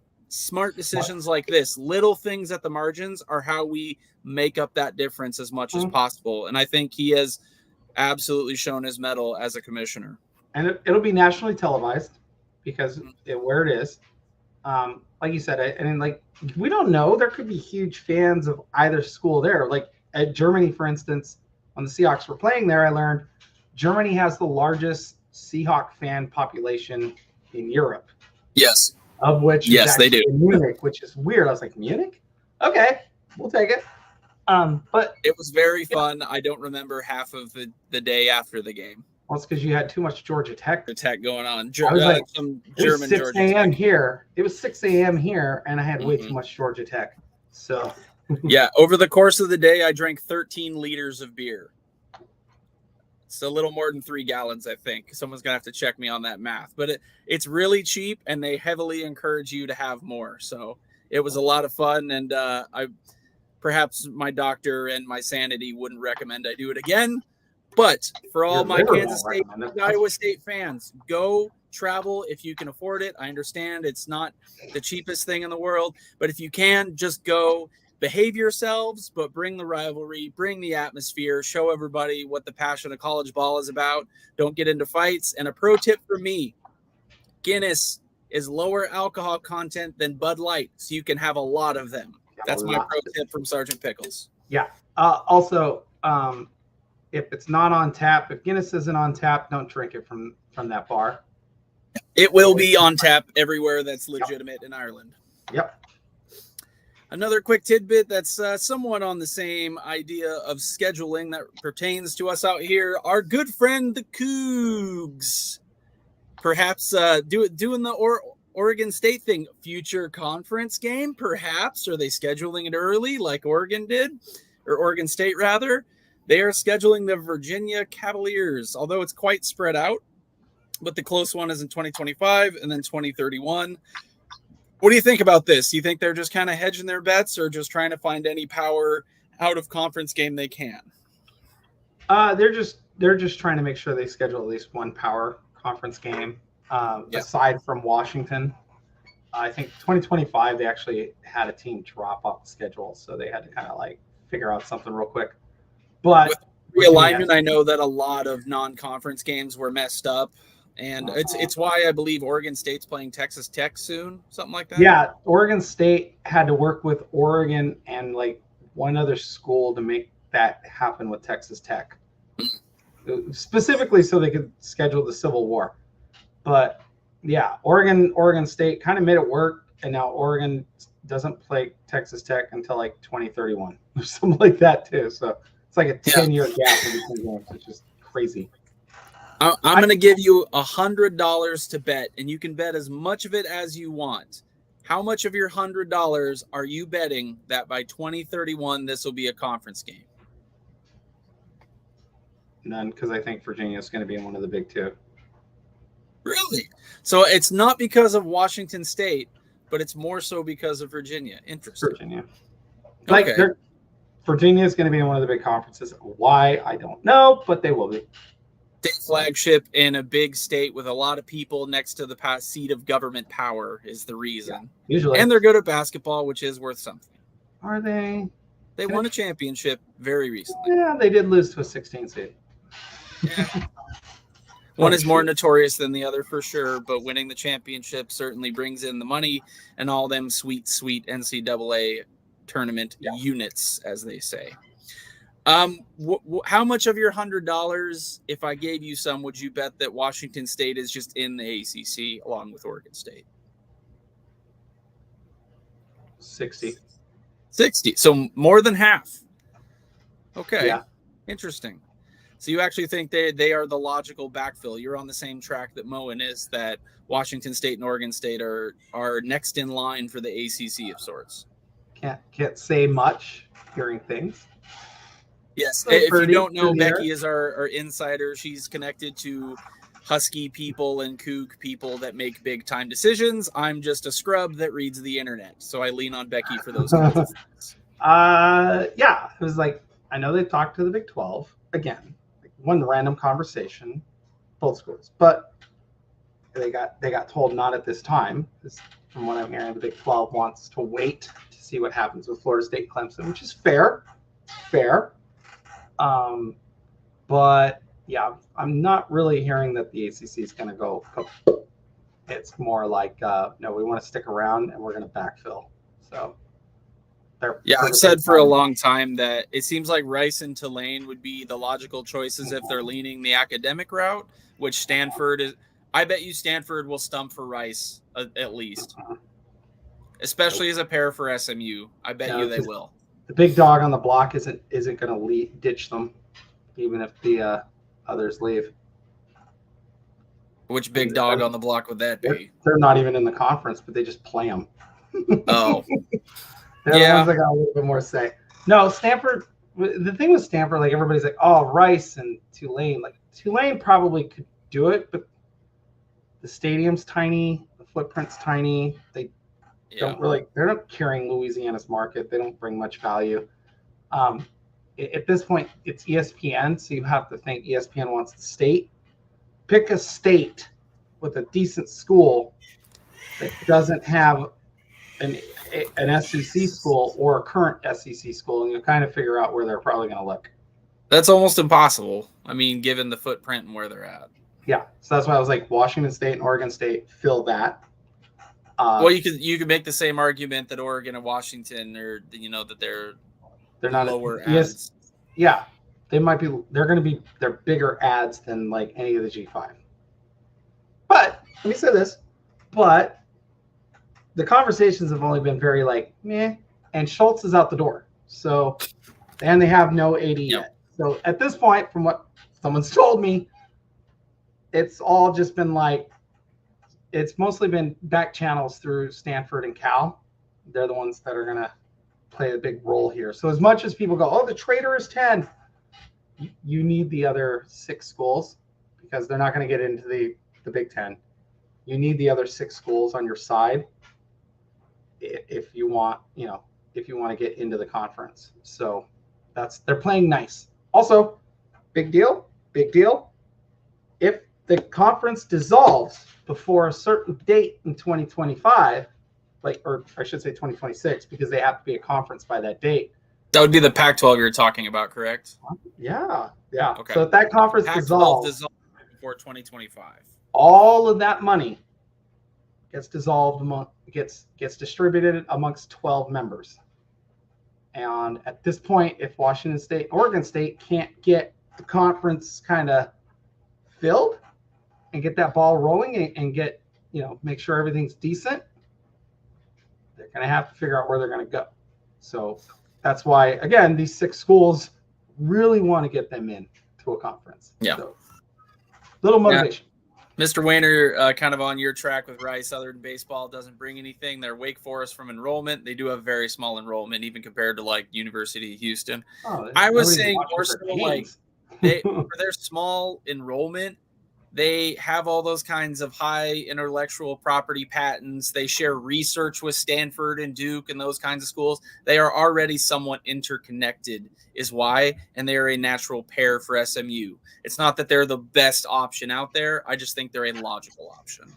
decisions like this, little things at the margins, are how we make up that difference as much as possible. And I think he has absolutely shown his mettle as a commissioner. And it'll be nationally televised because where it is. Like you said, we don't know. There could be huge fans of either school there. Like at Germany, for instance, when the Seahawks were playing there, I learned Germany has the largest Seahawk fan population in Europe. Yes. Of which they do. Munich, which is weird. I was like, Munich? Okay, we'll take it. But it was very fun. I don't remember half of the day after the game. Well, it's because you had too much Georgia Tech going on. Some German 6 a.m. here. It was 6 a.m. here, and I had way too much Georgia Tech. So, yeah, over the course of the day, I drank 13 liters of beer. It's a little more than 3 gallons, I think. Someone's going to have to check me on that math. But it's really cheap, and they heavily encourage you to have more. So it was a lot of fun, and perhaps my doctor and my sanity wouldn't recommend I do it again. But for all my Kansas State, Iowa State fans, go travel if you can afford it. I understand it's not the cheapest thing in the world, but if you can, just go, behave yourselves, but bring the rivalry, bring the atmosphere, show everybody what the passion of college ball is about. Don't get into fights. And a pro tip for me, Guinness is lower alcohol content than Bud Light, so you can have a lot of them. That's my pro tip from Sergeant Pickles. Yeah. Also, if it's not on tap, if Guinness isn't on tap, don't drink it from that bar. It will be on tap everywhere that's legitimate in Ireland. Yep. Another quick tidbit that's somewhat on the same idea of scheduling that pertains to us out here. Our good friend, the Cougs, perhaps doing the Oregon State thing. Future conference game, perhaps? Are they scheduling it early like Oregon did? Or Oregon State, rather? They are scheduling the Virginia Cavaliers, although it's quite spread out. But the close one is in 2025 and then 2031. What do you think about this? Do you think they're just kind of hedging their bets or just trying to find any power out of conference game they can? They're just trying to make sure they schedule at least one power conference game. Aside from Washington, I think 2025 they actually had a team drop off the schedule, so they had to kind of figure out something real quick. But with realignment, I know that a lot of non-conference games were messed up, and it's why I believe Oregon State's playing Texas Tech soon, something like that. Yeah, Oregon State had to work with Oregon and one other school to make that happen with Texas Tech, specifically so they could schedule the Civil War. But yeah, Oregon State kind of made it work, and now Oregon doesn't play Texas Tech until 2031 or something like that too. So It's like a 10-year gap in between games. It's just crazy. I'm going to give you $100 to bet, and you can bet as much of it as you want. How much of your $100 are you betting that by 2031 this will be a conference game? None, because I think Virginia is going to be in one of the big two. Really? So it's not because of Washington State, but it's more so because of Virginia. Interesting. Virginia. Like, okay. Virginia is going to be in one of the big conferences. Why? I don't know, but they will be. State flagship in a big state with a lot of people next to the seat of government power is the reason. Yeah, usually. And they're good at basketball, which is worth something. Are they? They won a championship very recently. Yeah, they did lose to a 16 seed. Yeah. One is more notorious than the other for sure, but winning the championship certainly brings in the money and all them sweet, sweet NCAA tournament units, as they say. How much of your $100, if I gave you some, would you bet that Washington State is just in the ACC along with Oregon State? 60. 60. So more than half. Okay. Yeah. Interesting. So you actually think they are the logical backfill. You're on the same track that Moen is, that Washington State and Oregon State are next in line for the ACC of sorts. Can't say much, hearing things. Yes. If you don't know, Becky is our insider. She's connected to Husky people and Kook people that make big time decisions. I'm just a scrub that reads the internet. So I lean on Becky for those kinds of things. Yeah. It was like, I know they talked to the Big 12 again. One random conversation, both schools, but they got told not at this time. From what I'm hearing, the Big 12 wants to wait to see what happens with Florida State, Clemson, which is fair. But yeah, I'm not really hearing that the ACC is going to go. It's more like, no, we want to stick around and we're going to backfill. So. I've said for a long time that it seems like Rice and Tulane would be the logical choices if they're leaning the academic route, which Stanford is. I bet you Stanford will stump for Rice at least, especially as a pair for SMU. I bet you they will. The big dog on the block isn't going to ditch them, even if the others leave. Which big dog on the block would that be? They're not even in the conference, but they just play them. Oh. They're the ones that got a little bit more say. No, Stanford. The thing with Stanford, like everybody's like, oh, Rice and Tulane. Like Tulane probably could do it, but the stadium's tiny, the footprint's tiny. They don't really. They're not carrying Louisiana's market. They don't bring much value. At this point, it's ESPN, so you have to think ESPN wants the state. Pick a state with a decent school that doesn't have an SEC school or a current SEC school, and you kind of figure out where they're probably going to look. That's almost impossible. I mean, given the footprint and where they're at. Yeah, so that's why I was like, Washington State and Oregon State fill that. Well, you could make the same argument that Oregon and Washington are, that they're not lower ads. Yeah, they're going to be they're bigger ads than like any of the G5. But let me say this, the conversations have only been very like meh, and Schultz is out the door. So, and they have no AD yet. So at this point, from what someone's told me, it's all just been like, it's mostly been back channels through Stanford and Cal. They're the ones that are going to play a big role here. So as much as people go, oh, the trader is 10, you need the other 6 schools because they're not going to get into the Big 10. You need the other 6 schools on your side if you want to get into the conference. So they're playing nice. Also, big deal. If the conference dissolves before a certain date in 2025, or I should say 2026, because they have to be a conference by that date. That would be the Pac-12 you're talking about, correct? Yeah. Okay. So if that conference dissolves before 2025, all of that money gets dissolved, gets distributed amongst 12 members. And at this point, if Washington State, Oregon State can't get the conference kind of filled and get that ball rolling and get, make sure everything's decent, they're going to have to figure out where they're going to go. So that's why, again, these 6 schools really want to get them in to a conference. Yeah. So, little motivation. Mr. Wayner, kind of on your track with Rice, other than baseball, doesn't bring anything. They're Wake Forest from enrollment. They do have very small enrollment, even compared to like University of Houston. I was saying more so like for their small enrollment, they have all those kinds of high intellectual property patents. They share research with Stanford and Duke and those kinds of schools. They are already somewhat interconnected is why, and they're a natural pair for SMU. It's not that they're the best option out there. I just think they're a logical option.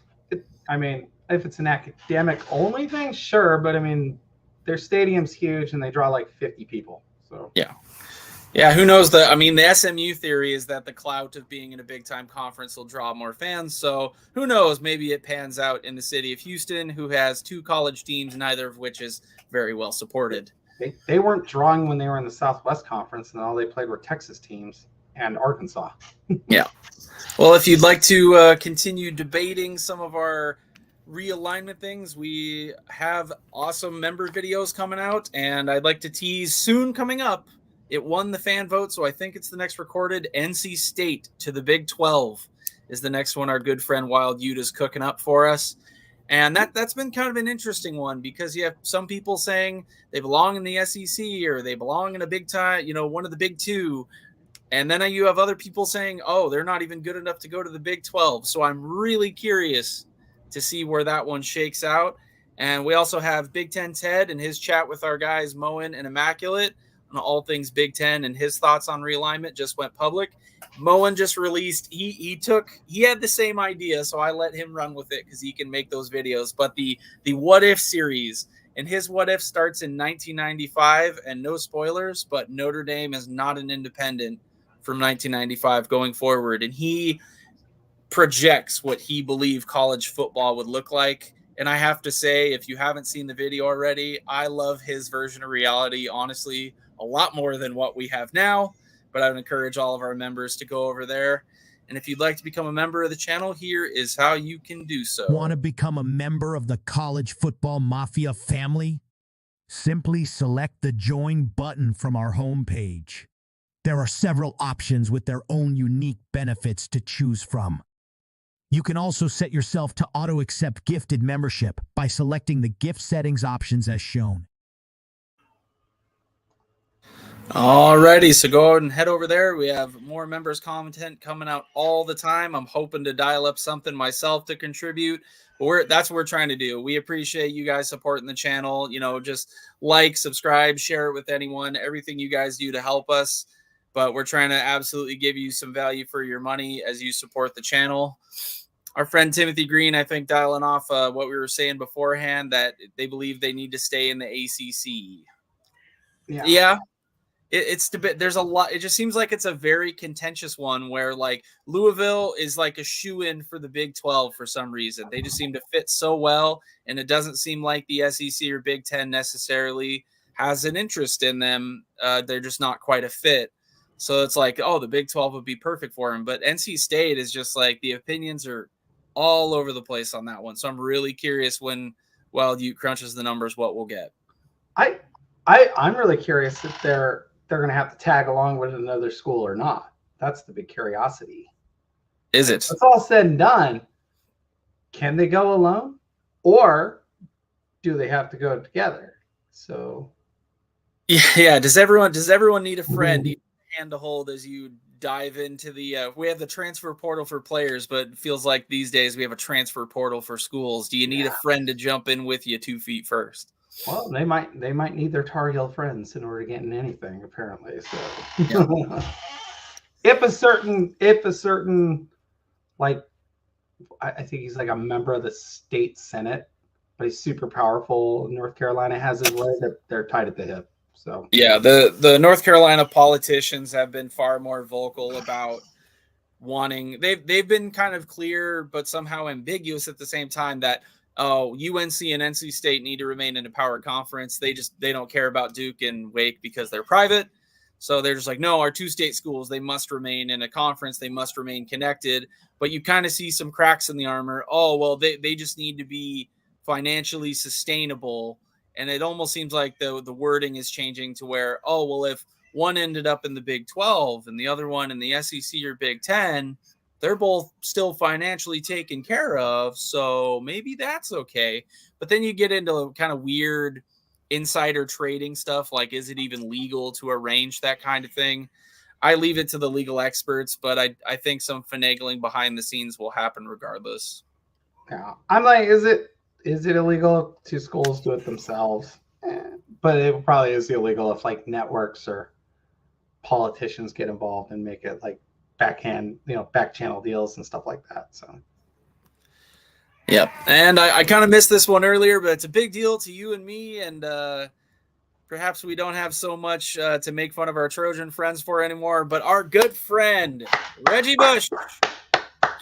I mean, if it's an academic only thing, sure. But I mean, their stadium's huge and they draw like 50 people. So yeah, who knows? The SMU theory is that the clout of being in a big-time conference will draw more fans. So who knows? Maybe it pans out in the city of Houston, who has 2 college teams, neither of which is very well supported. They weren't drawing when they were in the Southwest Conference, and all they played were Texas teams and Arkansas. Yeah. Well, if you'd like to continue debating some of our realignment things, we have awesome member videos coming out, and I'd like to tease soon coming up. It won the fan vote, so I think it's the next recorded. NC State to the Big 12 is the next one our good friend Wild Uta's cooking up for us. And that's been kind of an interesting one because you have some people saying they belong in the SEC or they belong in a big time, one of the big 2. And then you have other people saying, oh, they're not even good enough to go to the Big 12. So I'm really curious to see where that one shakes out. And we also have Big Ten Ted and his chat with our guys Moen and Immaculate on all things Big Ten, and his thoughts on realignment just went public. Moen just released, he had the same idea, so I let him run with it because he can make those videos. But the What If series, and his What If starts in 1995, and no spoilers, but Notre Dame is not an independent from 1995 going forward, and he projects what he believed college football would look like. And I have to say, if you haven't seen the video already, I love his version of reality, honestly, a lot more than what we have now. But I would encourage all of our members to go over there. And if you'd like to become a member of the channel, here is how you can do so. Want to become a member of the College Football Mafia family? Simply select the Join button from our homepage. There are several options with their own unique benefits to choose from. You can also set yourself to auto-accept gifted membership by selecting the gift settings options as shown. Alrighty, so go ahead and head over there. We have more members content coming out all the time. I'm hoping to dial up something myself to contribute. But that's what we're trying to do. We appreciate you guys supporting the channel. Just like, subscribe, share it with anyone, everything you guys do to help us. But we're trying to absolutely give you some value for your money as you support the channel. Our friend Timothy Green, I think, dialing off what we were saying beforehand, that they believe they need to stay in the ACC. Yeah. It's there's a lot. It just seems like it's a very contentious one where like Louisville is like a shoe-in for the Big 12 for some reason. They just seem to fit so well, and it doesn't seem like the SEC or Big 10 necessarily has an interest in them. They're just not quite a fit. So it's like, oh, the Big 12 would be perfect for him. But NC State is just like, the opinions are all over the place on that one. So I'm really curious when Wild Ute crunches the numbers, what we'll get. I'm really curious if they're going to have to tag along with another school or not. That's the big curiosity. Is it? It's all said and done. Can they go alone, or do they have to go together? So, yeah. Does everyone need a friend, need a hand to hold as you dive into the? We have the transfer portal for players, but it feels like these days we have a transfer portal for schools. Do you need a friend to jump in with you 2 feet first? Well, they might need their Tar Heel friends in order to get in anything, apparently. So, if a certain like, I think he's like a member of the state senate, but he's super powerful. North Carolina has his way, that they're tied at the hip. So yeah, the North Carolina politicians have been far more vocal about wanting. They've been kind of clear, but somehow ambiguous at the same time that. Oh, UNC and NC State need to remain in a power conference. They don't care about Duke and Wake because they're private. So they're just like, no, our 2 state schools, they must remain in a conference. They must remain connected. But you kind of see some cracks in the armor. Oh, well, they just need to be financially sustainable. And it almost seems like the wording is changing to where, oh, well, if one ended up in the Big 12 and the other one in the SEC or Big 10, they're both still financially taken care of. So maybe that's okay. But then you get into kind of weird insider trading stuff. Like, is it even legal to arrange that kind of thing? I leave it to the legal experts, but I think some finagling behind the scenes will happen regardless. Yeah. I'm like, is it illegal to schools do it themselves? But it probably is illegal if like networks or politicians get involved and make it like back channel deals and stuff like that. So yep. And I kind of missed this one earlier, but it's a big deal to you and me, and perhaps we don't have so much to make fun of our Trojan friends for anymore, but our good friend Reggie Bush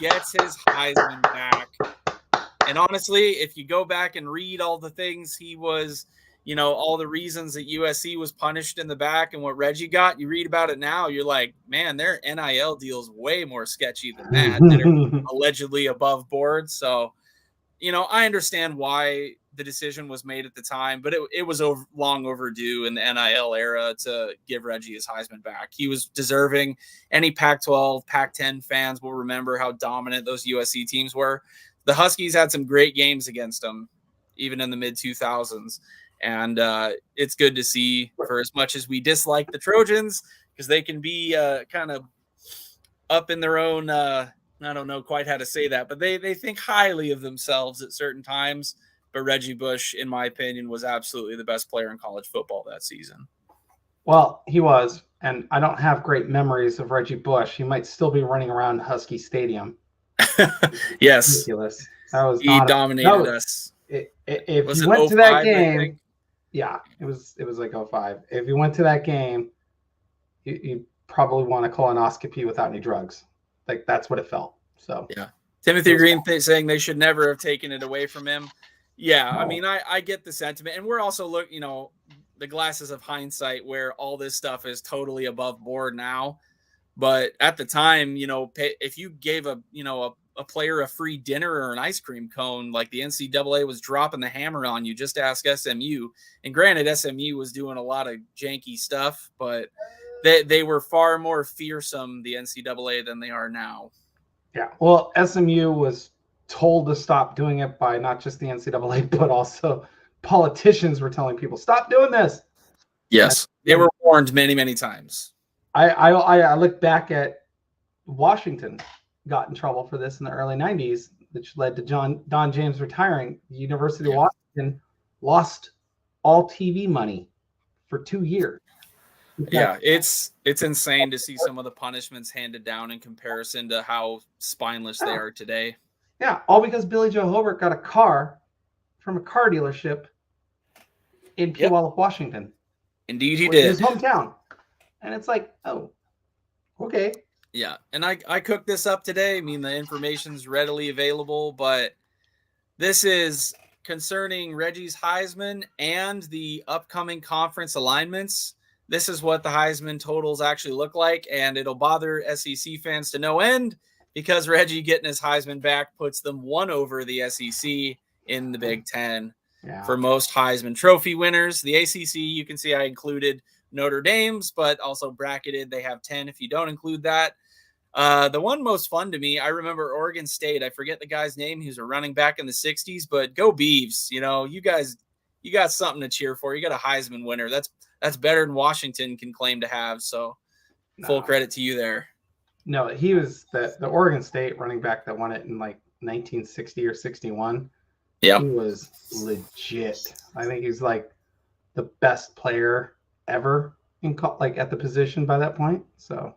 gets his Heisman back. And honestly, if you go back and read all the things he was, all the reasons that USC was punished in the back and what Reggie got, you read about it now, you're like, man, their NIL deal's way more sketchy than that. They're allegedly above board. So, I understand why the decision was made at the time, but it was long overdue in the NIL era to give Reggie his Heisman back. He was deserving. Any Pac-12, Pac-10 fans will remember how dominant those USC teams were. The Huskies had some great games against them, even in the mid-2000s. And it's good to see, for as much as we dislike the Trojans, because they can be kind of up in their own, I don't know quite how to say that, but they think highly of themselves at certain times. But Reggie Bush, in my opinion, was absolutely the best player in college football that season. Well, he was. And I don't have great memories of Reggie Bush. He might still be running around Husky Stadium. Yes. Ridiculous. He dominated us. If you went to that game, yeah, it was like 05. If you went to that game, you probably want a colonoscopy without any drugs. Like, that's what it felt. So yeah, Timothy Green saying they should never have taken it away from him. Yeah, no. I mean, I get the sentiment, and we're also the glasses of hindsight where all this stuff is totally above board now. But at the time, if you gave a player a free dinner or an ice cream cone, like the NCAA was dropping the hammer on you, just ask SMU. And granted, SMU was doing a lot of janky stuff, but they were far more fearsome, the NCAA, than they are now. Yeah, well, SMU was told to stop doing it by not just the NCAA, but also politicians were telling people, stop doing this. Yes, they were warned many, many times. I look back at Washington got in trouble for this in the early 90s, which led to Don James retiring. The University of Washington lost all TV money for 2 years. Yeah, it's insane to see some of the punishments handed down in comparison to how spineless they are today. Yeah, all because Billy Joe Hobart got a car from a car dealership in Puyallup, Washington. Indeed, he did. His hometown. And it's like, oh, okay. Yeah, and I cooked this up today. I mean, the information's readily available, but this is concerning Reggie's Heisman and the upcoming conference alignments. This is what the Heisman totals actually look like, and it'll bother SEC fans to no end because Reggie getting his Heisman back puts them one over the SEC in the Big Ten for most Heisman Trophy winners. The ACC, you can see I included Notre Dame's, but also bracketed. They have 10 if you don't include that. The one most fun to me, I remember Oregon State. I forget the guy's name. He was a running back in the 60s, but go Beavs. You guys, you got something to cheer for. You got a Heisman winner. That's better than Washington can claim to have. So full credit to you there. No, he was the Oregon State running back that won it in like 1960 or 61. Yeah, he was legit. I think he's like the best player ever at the position by that point. So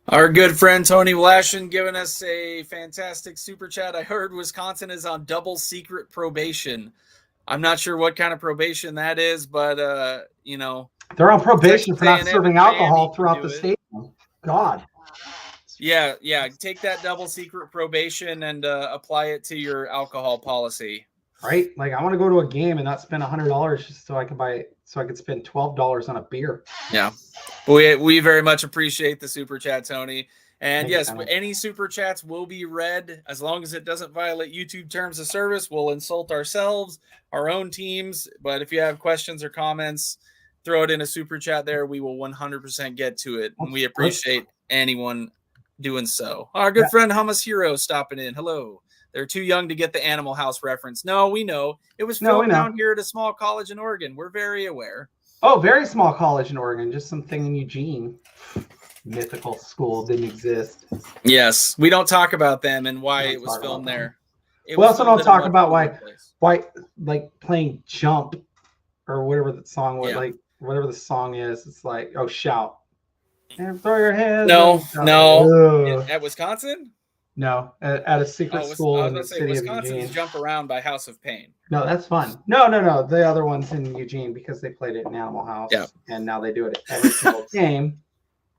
our good friend Tony Vlashin giving us a fantastic super chat. I heard Wisconsin is on double secret probation. I'm not sure what kind of probation that is, but they're on probation for not serving alcohol throughout the stadium. God. Yeah. Take that double secret probation and apply it to your alcohol policy. Right? Like, I want to go to a game and not spend $100 just so I could spend $12 on a beer. Yeah. We very much appreciate the super chat, Tony. And Thank yes, you, any super chats will be read as long as it doesn't violate YouTube terms of service. We'll insult ourselves, our own teams. But if you have questions or comments, throw it in a super chat there, we will 100% get to it. And we appreciate anyone doing so. Our good friend Hummus Hero stopping in. Hello. They're too young to get the Animal House reference. No, we know. It was filmed down here at a small college in Oregon. We're very aware. Oh, very small college in Oregon. Just something in Eugene. Mythical school didn't exist. Yes. We don't talk about them and why it was filmed there. We also don't talk about why like playing Jump or whatever the song was, like whatever the song is. It's like, oh, shout. And throw your hands. No. At Wisconsin? No, at a secret school in the city of Eugene. Jump Around by House of Pain. No, that's fun. No. The other one's in Eugene because they played it in Animal House. Yeah. And now they do it at every single game.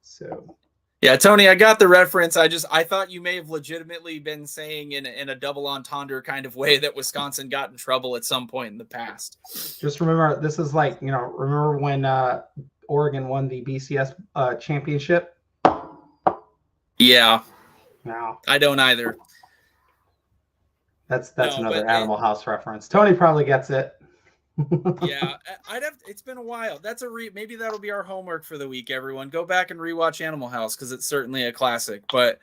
So. Yeah, Tony, I got the reference. I thought you may have legitimately been saying in a double entendre kind of way that Wisconsin got in trouble at some point in the past. Just remember, this is like, remember when Oregon won the BCS championship? Yeah. No, I don't either. That's another Animal House reference. Tony probably gets it. Yeah, it's been a while. That's maybe that'll be our homework for the week. Everyone, go back and rewatch Animal House because it's certainly a classic. But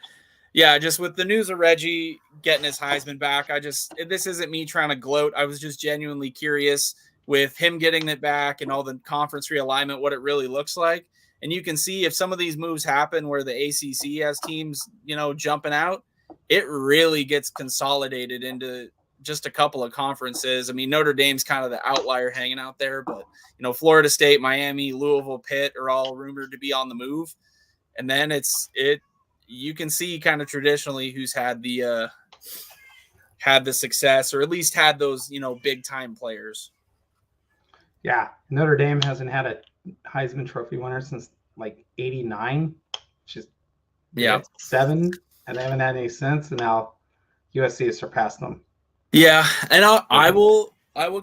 yeah, just with the news of Reggie getting his Heisman back, this isn't me trying to gloat. I was just genuinely curious with him getting it back and all the conference realignment, what it really looks like. And you can see if some of these moves happen where the ACC has teams, jumping out, it really gets consolidated into just a couple of conferences. I mean, Notre Dame's kind of the outlier hanging out there, but, Florida State, Miami, Louisville, Pitt are all rumored to be on the move. And then you can see kind of traditionally who's had the success or at least had those, big time players. Yeah. Notre Dame hasn't had a Heisman Trophy winner since like 89, which is 7, and they haven't had any since. And now USC has surpassed them. Yeah, and I will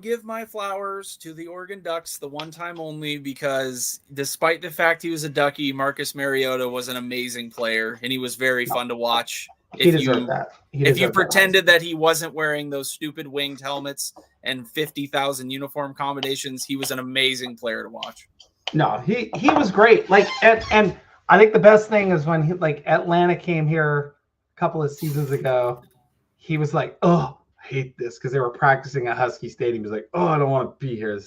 give my flowers to the Oregon Ducks the one time only because despite the fact he was a Ducky, Marcus Mariota was an amazing player and he was very fun to watch. He deserved that. If you pretended that he wasn't wearing those stupid winged helmets and 50,000 uniform combinations, he was an amazing player to watch. No, he was great. Like, and I think the best thing is when Atlanta came here a couple of seasons ago, he was like, oh, I hate this because they were practicing at Husky Stadium. He was like, oh, I don't want to be here.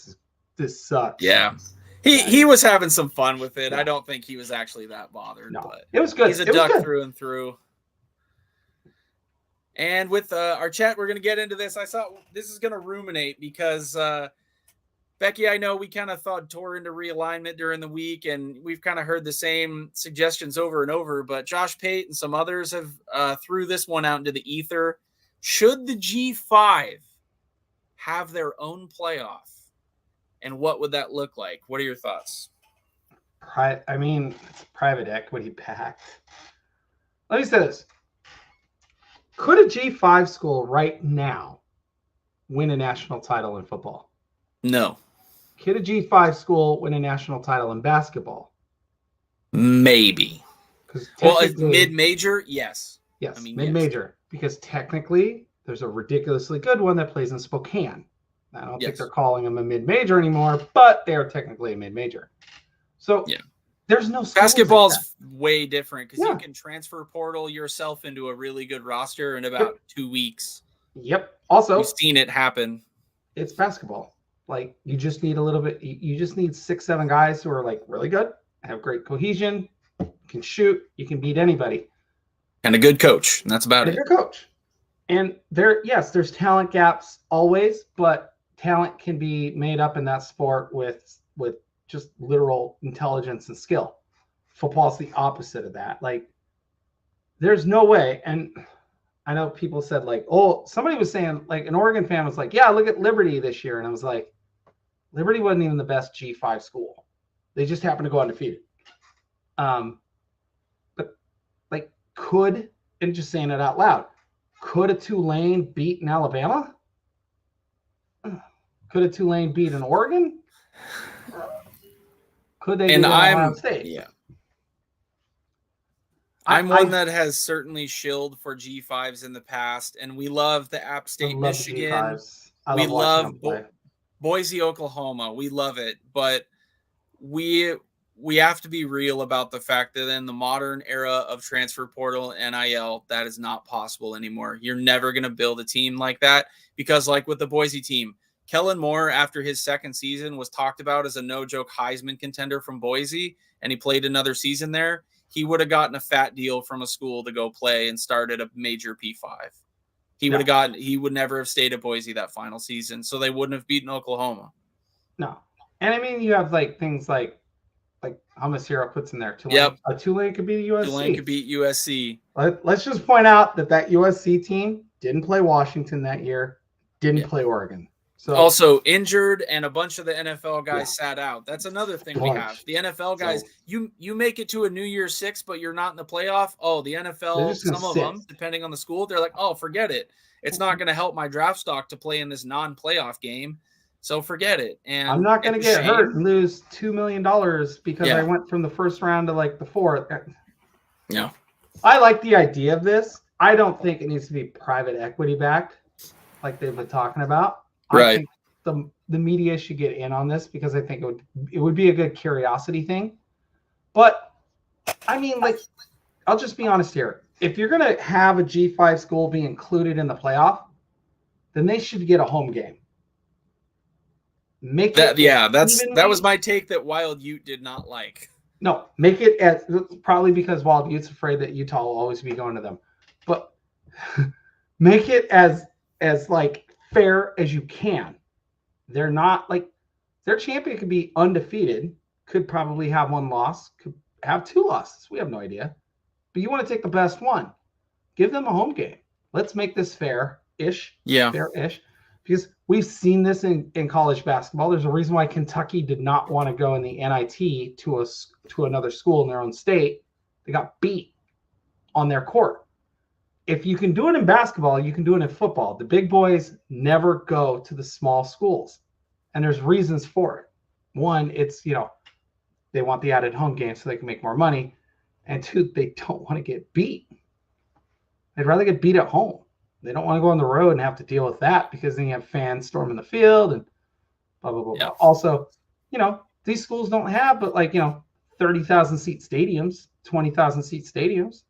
This sucks. Yeah. He was having some fun with it. Yeah. I don't think he was actually that bothered. No, but it was good. He's a Duck through and through. And with our chat, we're going to get into this. I thought this is going to ruminate because Becky, I know we kind of tore into realignment during the week, and we've kind of heard the same suggestions over and over, but Josh Pate and some others have threw this one out into the ether. Should the G5 have their own playoff? And what would that look like? What are your thoughts? I mean, it's private equity backed. Let me say this. Could a G5 school right now win a national title in football? No. Could a G5 school win a national title in basketball? Maybe. Well, mid-major, yes. Yes, mid-major. Yes. Because technically, there's a ridiculously good one that plays in Spokane. I don't think they're calling them a mid-major anymore, but they are technically a mid-major. So there's no basketball's way different because you can transfer portal yourself into a really good roster in about 2 weeks. Yep. Also, we've seen it happen. It's basketball. Like, you just need a little bit. You just need 6-7 guys who are like really good, have great cohesion, can shoot, you can beat anybody, and a good coach. And that's about it. A good coach. And there's talent gaps always, but talent can be made up in that sport with just literal intelligence and skill. Football's the opposite of that. Like, there's no way. And I know people said, like, oh, somebody was saying, like, an Oregon fan was like, yeah, look at Liberty this year. And I was like, Liberty wasn't even the best G5 school. They just happened to go undefeated. But, like, and just saying it out loud, could a Tulane beat an Alabama? Could a Tulane beat an Oregon? Could they beat Ohio State? Yeah. I'm one that has certainly shilled for G5s in the past, and we love the App State, Michigan. We love Boise, Oklahoma. We love it. But we have to be real about the fact that in the modern era of transfer portal NIL, that is not possible anymore. You're never going to build a team like that because, like with the Boise team, Kellen Moore, after his second season, was talked about as a no-joke Heisman contender from Boise, and he played another season there. He would have gotten a fat deal from a school to go play and start at a major P5. He would never have stayed at Boise that final season, so they wouldn't have beaten Oklahoma. No. And I mean, you have like things like Hamasira puts in there. Tulane. Yep. Tulane could beat USC. Tulane could beat USC. Let's just point out that USC team didn't play Washington that year, didn't play Oregon. So also injured, and a bunch of the NFL guys sat out. That's another thing we have. The NFL guys, you make it to a New Year's Six, but you're not in the playoff. Oh, the NFL, some of them, depending on the school, they're like, oh, forget it. It's not going to help my draft stock to play in this non-playoff game. So forget it. And I'm not going to get hurt and lose $2 million because I went from the first round to like the fourth. Yeah. I like the idea of this. I don't think it needs to be private equity backed like they've been talking about. Right. I think the media should get in on this because I think it would be a good curiosity thing. But I mean, like, I'll just be honest here. If you're going to have a G5 school be included in the playoff, then they should get a home game. That was my take that Wild Ute did not like. No, make it as probably because Wild Ute's afraid that Utah will always be going to them. But make it as like fair as you can. They're not like their champion could be undefeated, could probably have one loss, could have two losses. We have no idea. But you want to take the best one. Give them a home game. Let's make this fair-ish. Yeah. Fair-ish. Because we've seen this in college basketball. There's a reason why Kentucky did not want to go in the NIT to another school in their own state. They got beat on their court. If you can do it in basketball, you can do it in football. The big boys never go to the small schools. And there's reasons for it. One, it's, they want the added home game so they can make more money. And two, they don't want to get beat. They'd rather get beat at home. They don't want to go on the road and have to deal with that because then you have fans storming the field and blah, blah, blah. Yeah. Also, these schools don't have, but 30,000 seat stadiums, 20,000 seat stadiums.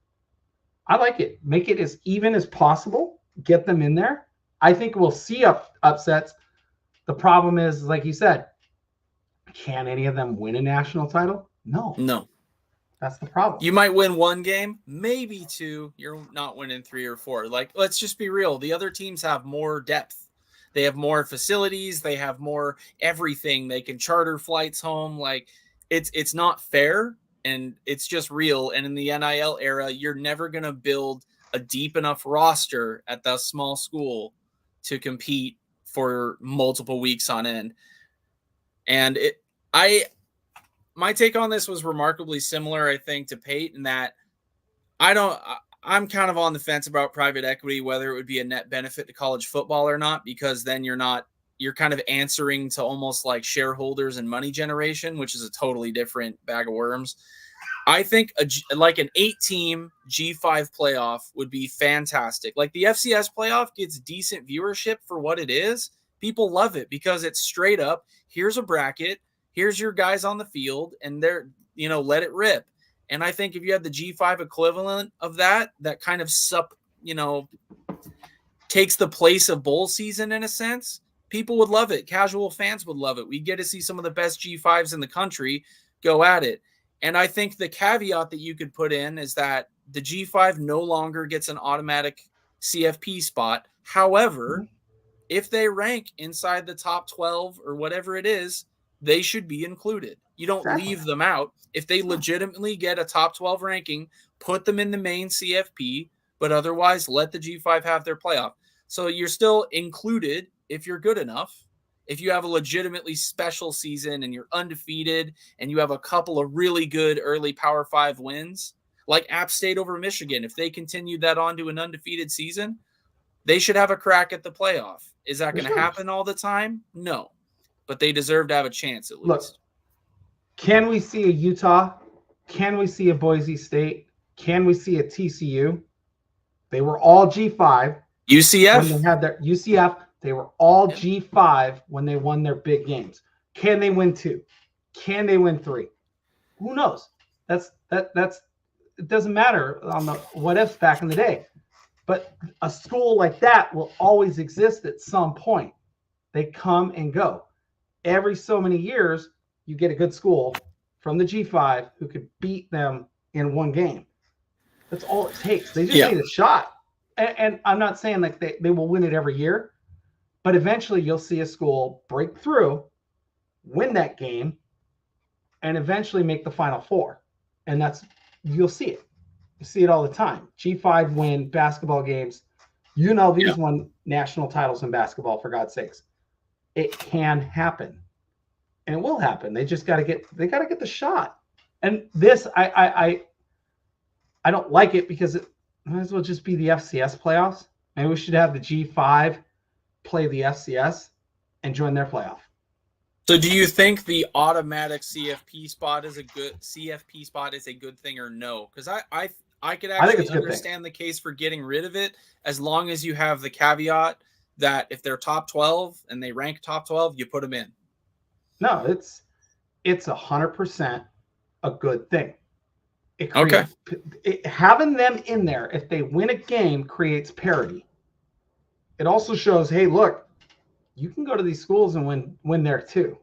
I like it. Make it as even as possible. Get them in there. I think we'll see upsets. The problem is, like you said, can any of them win a national title? No. That's the problem. You might win one game, maybe two. You're not winning 3 or 4. Like, let's just be real. The other teams have more depth. They have more facilities. They have more everything. They can charter flights home. Like, it's not fair, and it's just real. And in the NIL era, you're never going to build a deep enough roster at that small school to compete for multiple weeks on end. And my take on this was remarkably similar, I think, to Pate, in that I'm kind of on the fence about private equity, whether it would be a net benefit to college football or not, because then you're kind of answering to almost like shareholders and money generation, which is a totally different bag of worms. I think an 8-team G5 playoff would be fantastic. Like the FCS playoff gets decent viewership for what it is. People love it because it's straight up. Here's a bracket. Here's your guys on the field, and they're, let it rip. And I think if you had the G5 equivalent of that kind of takes the place of bowl season in a sense, people would love it. Casual fans would love it. We get to see some of the best G5s in the country go at it. And I think the caveat that you could put in is that the G5 no longer gets an automatic CFP spot. However, if they rank inside the top 12 or whatever it is, they should be included. You don't leave them out. If they legitimately get a top 12 ranking, put them in the main CFP, but otherwise let the G5 have their playoff. So you're still included if you're good enough. If you have a legitimately special season and you're undefeated and you have a couple of really good early Power 5 wins, like App State over Michigan, if they continued that on to an undefeated season, they should have a crack at the playoff. Is that going to happen all the time? No. But they deserve to have a chance at least. Look, can we see a Utah? Can we see a Boise State? Can we see a TCU? They were all G5. UCF? When they had their UCF, they were all G5 when they won their big games. Can they win 2? Can they win 3? Who knows? That's it doesn't matter on the what ifs back in the day. But a school like that will always exist at some point. They come and go. Every so many years, you get a good school from the G5 who could beat them in one game. That's all it takes. They just need a shot. And I'm not saying like they will win it every year, but eventually you'll see a school break through, win that game, and eventually make the Final Four. And you'll see it. You see it all the time. G5 win basketball games. UNLV's won national titles in basketball, for God's sakes. It can happen. And it will happen. They just gotta get the shot. And this, I don't like it because it might as well just be the FCS playoffs. Maybe we should have the G5 play the FCS and join their playoff. So do you think the automatic CFP spot is a good thing or no? Because I could actually understand the case for getting rid of it as long as you have the caveat that if they're top 12 and they rank top 12, you put them in. No, it's 100% a good thing. Having them in there, if they win a game, creates parity. It also shows, hey, look, you can go to these schools and win there too.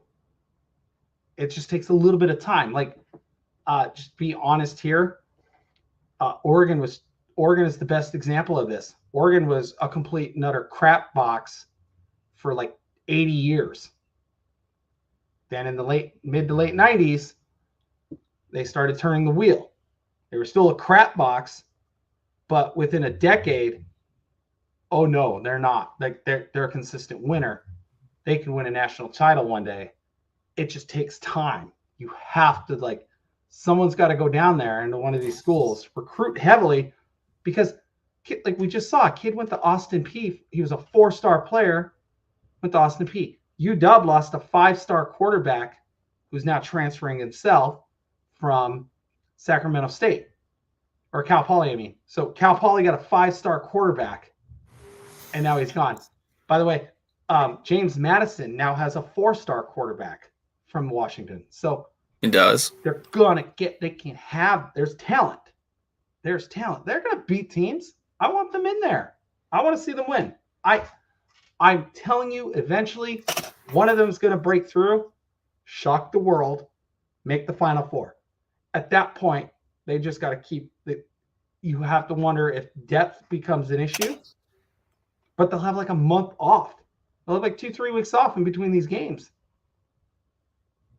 It just takes a little bit of time. Like, just be honest here. Oregon is the best example of this. Oregon was a complete and utter crap box for like 80 years. Then in the mid to late 90s, they started turning the wheel. They were still a crap box, but within a decade, oh no, they're not. Like they're a consistent winner. They can win a national title one day. It just takes time. You have to someone's got to go down there into one of these schools, recruit heavily, because like we just saw, a kid went to Austin Peay. He was a 4-star player, went to Austin Peay. UW lost a 5-star quarterback who's now transferring himself from Sacramento State, or Cal Poly, I mean. So Cal Poly got a 5-star quarterback, and now he's gone. By the way, James Madison now has a 4-star quarterback from Washington. So it does. There's talent. There's talent. They're going to beat teams. I want them in there. I want to see them win. I'm telling you, eventually, one of them is going to break through, shock the world, make the Final Four. At that point, they just got to keep it. You have to wonder if depth becomes an issue, but they'll have like a month off. They'll have like 2-3 weeks off in between these games.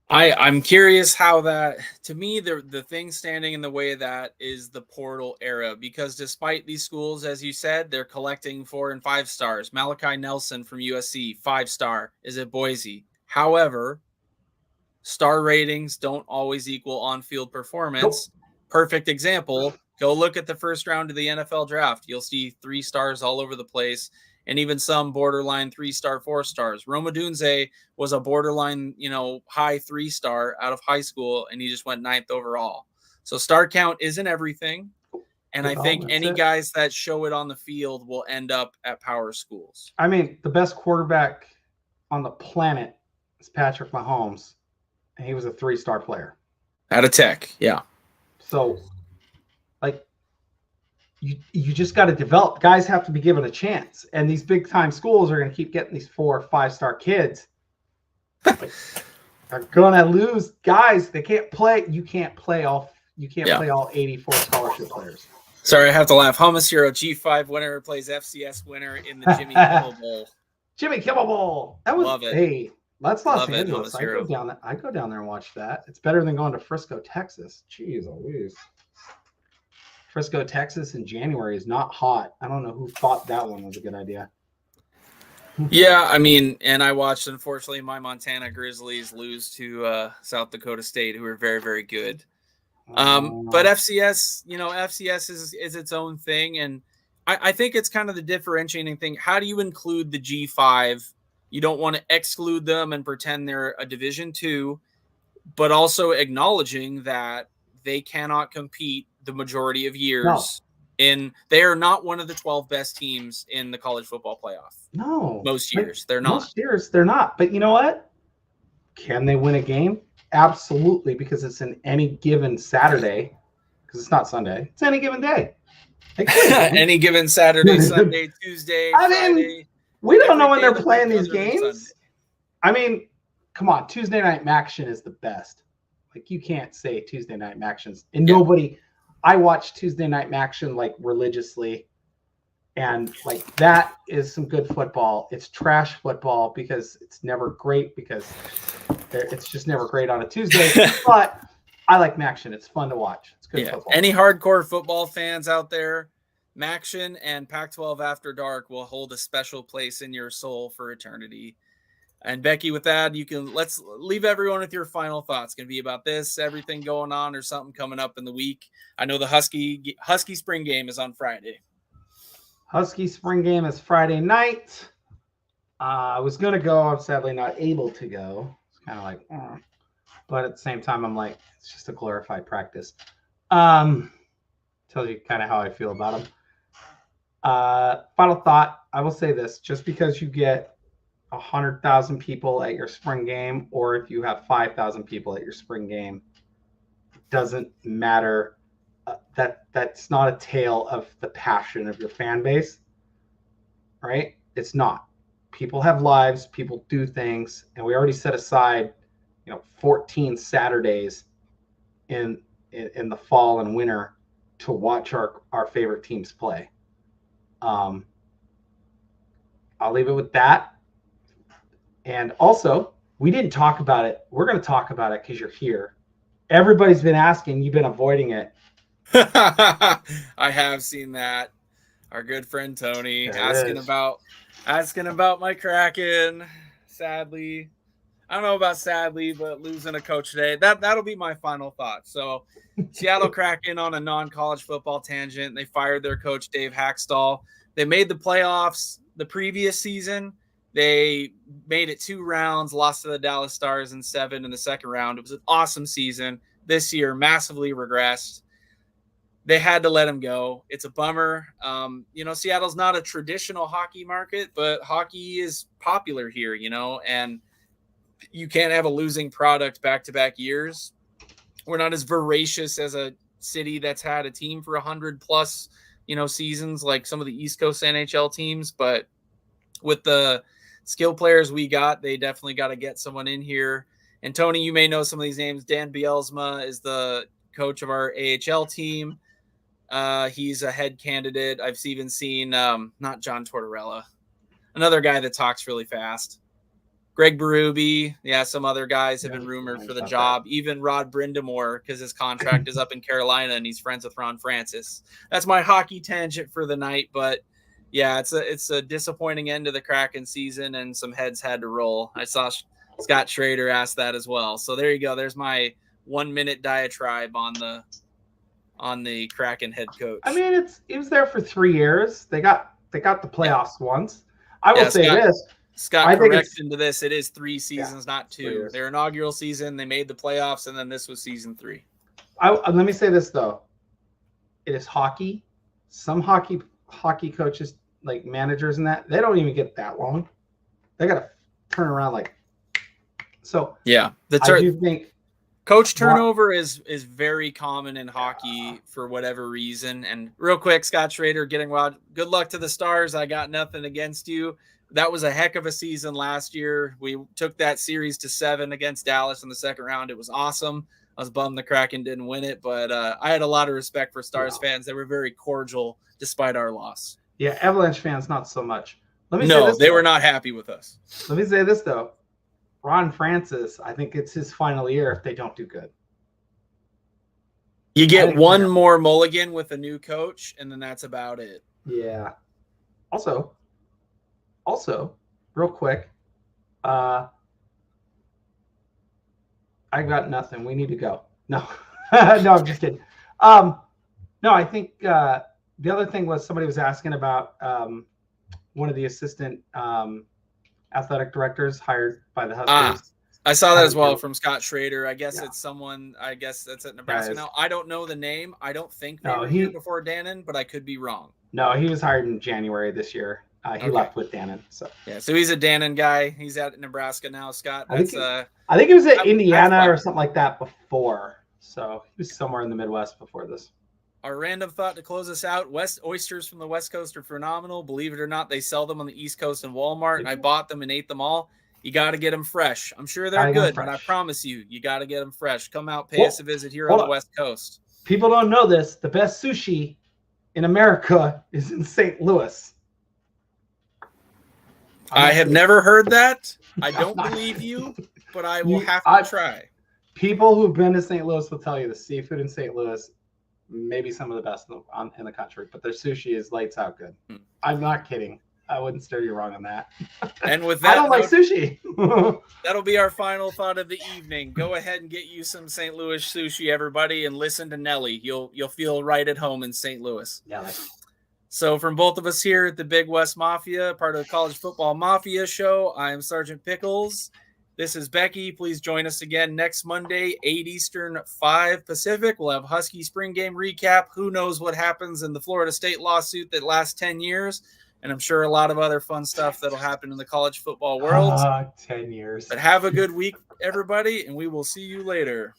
I'm curious how that, to me, the thing standing in the way of that is the portal era, because despite these schools, as you said, they're collecting 4 and 5 stars. Malachi Nelson from USC, 5-star, is at Boise. However, star ratings don't always equal on-field performance. Nope. Perfect example, go look at the first round of the NFL draft. You'll see 3 stars all over the place, and even some borderline 3-star, 4 stars. Rome Odunze was a borderline, high 3-star out of high school, and he just went 9th overall. So star count isn't everything. And I think any guys that show it on the field will end up at power schools. I mean, the best quarterback on the planet is Patrick Mahomes, and he was a 3-star player. Out of Tech, yeah. So, you just got to develop. Guys have to be given a chance, and these big time schools are going to keep getting these 4 or 5-star kids. Are going to lose guys. They can't play. You can't play all 84 scholarship players. Sorry, I have to laugh. Hummus, you're a G5 winner, plays FCS winner in the Jimmy Kimmel Bowl. Jimmy Kimmel Bowl. That was, love it. Hey, that's Los Love Angeles. It, I go down there and watch that. It's better than going to Frisco, Texas. Jeez Louise. Frisco, Texas in January is not hot. I don't know who thought that one was a good idea. Yeah, I mean, and I watched, unfortunately, my Montana Grizzlies lose to South Dakota State, who are very, very good. But FCS, FCS is its own thing. And I think it's kind of the differentiating thing. How do you include the G5? You don't want to exclude them and pretend they're a Division II, but also acknowledging that they cannot compete the majority of years. No. They are not one of the 12 best teams in the college football playoff. No. Most years, they're not. Most years, they're not. But you know what? Can they win a game? Absolutely, because it's in any given Saturday, because it's not Sunday. It's any given day. Any given Saturday, Sunday, Tuesday, I Friday. mean, we don't know when they're the playing week these other than games. Sunday. I mean, come on, Tuesday night Maction is the best. Like, you can't say Tuesday night Mactions. And nobody, I watch Tuesday night Maction like religiously. And like, that is some good football. It's trash football because it's never great, because it's just never great on a Tuesday. But I like Maction. It's fun to watch. It's good football. Any hardcore football fans out there, Maction and Pac-12 After Dark will hold a special place in your soul for eternity. And Becky, with that, let's leave everyone with your final thoughts. Going to be about this, everything going on, or something coming up in the week. I know the Husky spring game is on Friday. Husky spring game is Friday night. I was going to go. I'm sadly not able to go. It's kind of like, but at the same time, I'm like, it's just a glorified practice. Tells you kind of how I feel about them. Final thought. I will say this: just because you get 100,000 people at your spring game, or if you have 5,000 people at your spring game, doesn't matter. That's not a tale of the passion of your fan base, right? It's not. People have lives, people do things, and we already set aside, 14 Saturdays in the fall and winter to watch our favorite teams play. I'll leave it with that. And also, we didn't talk about it. We're going to talk about it because you're here. Everybody's been asking. You've been avoiding it. I have seen that. Our good friend Tony asking about my Kraken. Sadly, I don't know about sadly, but losing a coach today. That'll be my final thought. So, Seattle Kraken on a non-college football tangent. They fired their coach Dave Hackstall. They made the playoffs the previous season. They made it 2 rounds, lost to the Dallas Stars in 7 in the second round. It was an awesome season. This year, massively regressed. They had to let him go. It's a bummer. Seattle's not a traditional hockey market, but hockey is popular here, and you can't have a losing product back-to-back years. We're not as voracious as a city that's had a team for 100+ seasons like some of the East Coast NHL teams, but with the skill players we got, they definitely got to get someone in here. And Tony, you may know some of these names. Dan Bielsma is the coach of our AHL team. He's a head candidate. I've even seen not John Tortorella, another guy that talks really fast. Greg Berube. Yeah, some other guys have been rumored for the job. Even Rod Brindamore, because his contract is up in Carolina and he's friends with Ron Francis. That's my hockey tangent for the night. But yeah, it's a disappointing end to the Kraken season, and some heads had to roll. I saw Scott Schrader ask that as well. So there you go. There's my 1-minute diatribe on the Kraken head coach. I mean, it was there for 3 years. They got the playoffs once. I will say this. Scott, correction to this, it is 3 seasons, not 2. Their inaugural season, they made the playoffs, and then this was season 3. Let me say this, though. It is hockey. Some hockey coaches, like managers and that, they don't even get that long. They got to turn around so. Yeah. I do think coach turnover is very common in hockey for whatever reason. And real quick, Scott Schrader getting wild. Good luck to the Stars. I got nothing against you. That was a heck of a season last year. We took that series to 7 against Dallas in the second round. It was awesome. I was bummed the Kraken didn't win it, but I had a lot of respect for Stars fans. They were very cordial despite our loss. Yeah, Avalanche fans, not so much. They were not happy with us. Let me say this, though. Ron Francis, I think it's his final year if they don't do good. You get one more mulligan with a new coach, and then that's about it. Yeah. Also, real quick, I got nothing. We need to go. No, no, I'm just kidding. No, I think the other thing was somebody was asking about one of the assistant athletic directors hired by the Huskies. I saw that as well from Scott Schrader. I guess it's someone. I guess that's at Nebraska now. I don't know the name. I don't think they were here before Dannon, but I could be wrong. No, he was hired in January this year. He Okay. left with Dannon. So Yeah, so he's a Dannon guy. He's at Nebraska now, Scott. I think That's I think he was at I've Indiana fun. or something like that before. So he was somewhere in the Midwest before this. Our random thought to close us out. West oysters from the West Coast are phenomenal. Believe it or not, they sell them on the East Coast in Walmart, and I bought them and ate them all. You got to get them fresh. I'm sure they're good, but I promise you got to get them fresh. Come out, pay us a visit here on the West Coast. People don't know this. The best sushi in America is in St. Louis. I have never heard that. I don't believe you, but I will have to try. People who've been to St. Louis will tell you the seafood in St. Louis, maybe some of the best in the country, but their sushi is lights out good. I'm not kidding. I wouldn't steer you wrong on that. And with that, I don't like sushi. That'll be our final thought of the evening. Go ahead and get you some St. Louis sushi, everybody, and listen to Nelly. You'll feel right at home in St. Louis. Yeah. So from both of us here at the Big West Mafia, part of the College Football Mafia show, I am Sergeant Pickles. This is Becky. Please join us again next Monday, 8 Eastern, 5 Pacific. We'll have Husky spring game recap. Who knows what happens in the Florida State lawsuit that lasts 10 years. And I'm sure a lot of other fun stuff that'll happen in the college football world. 10 years. But have a good week, everybody, and we will see you later.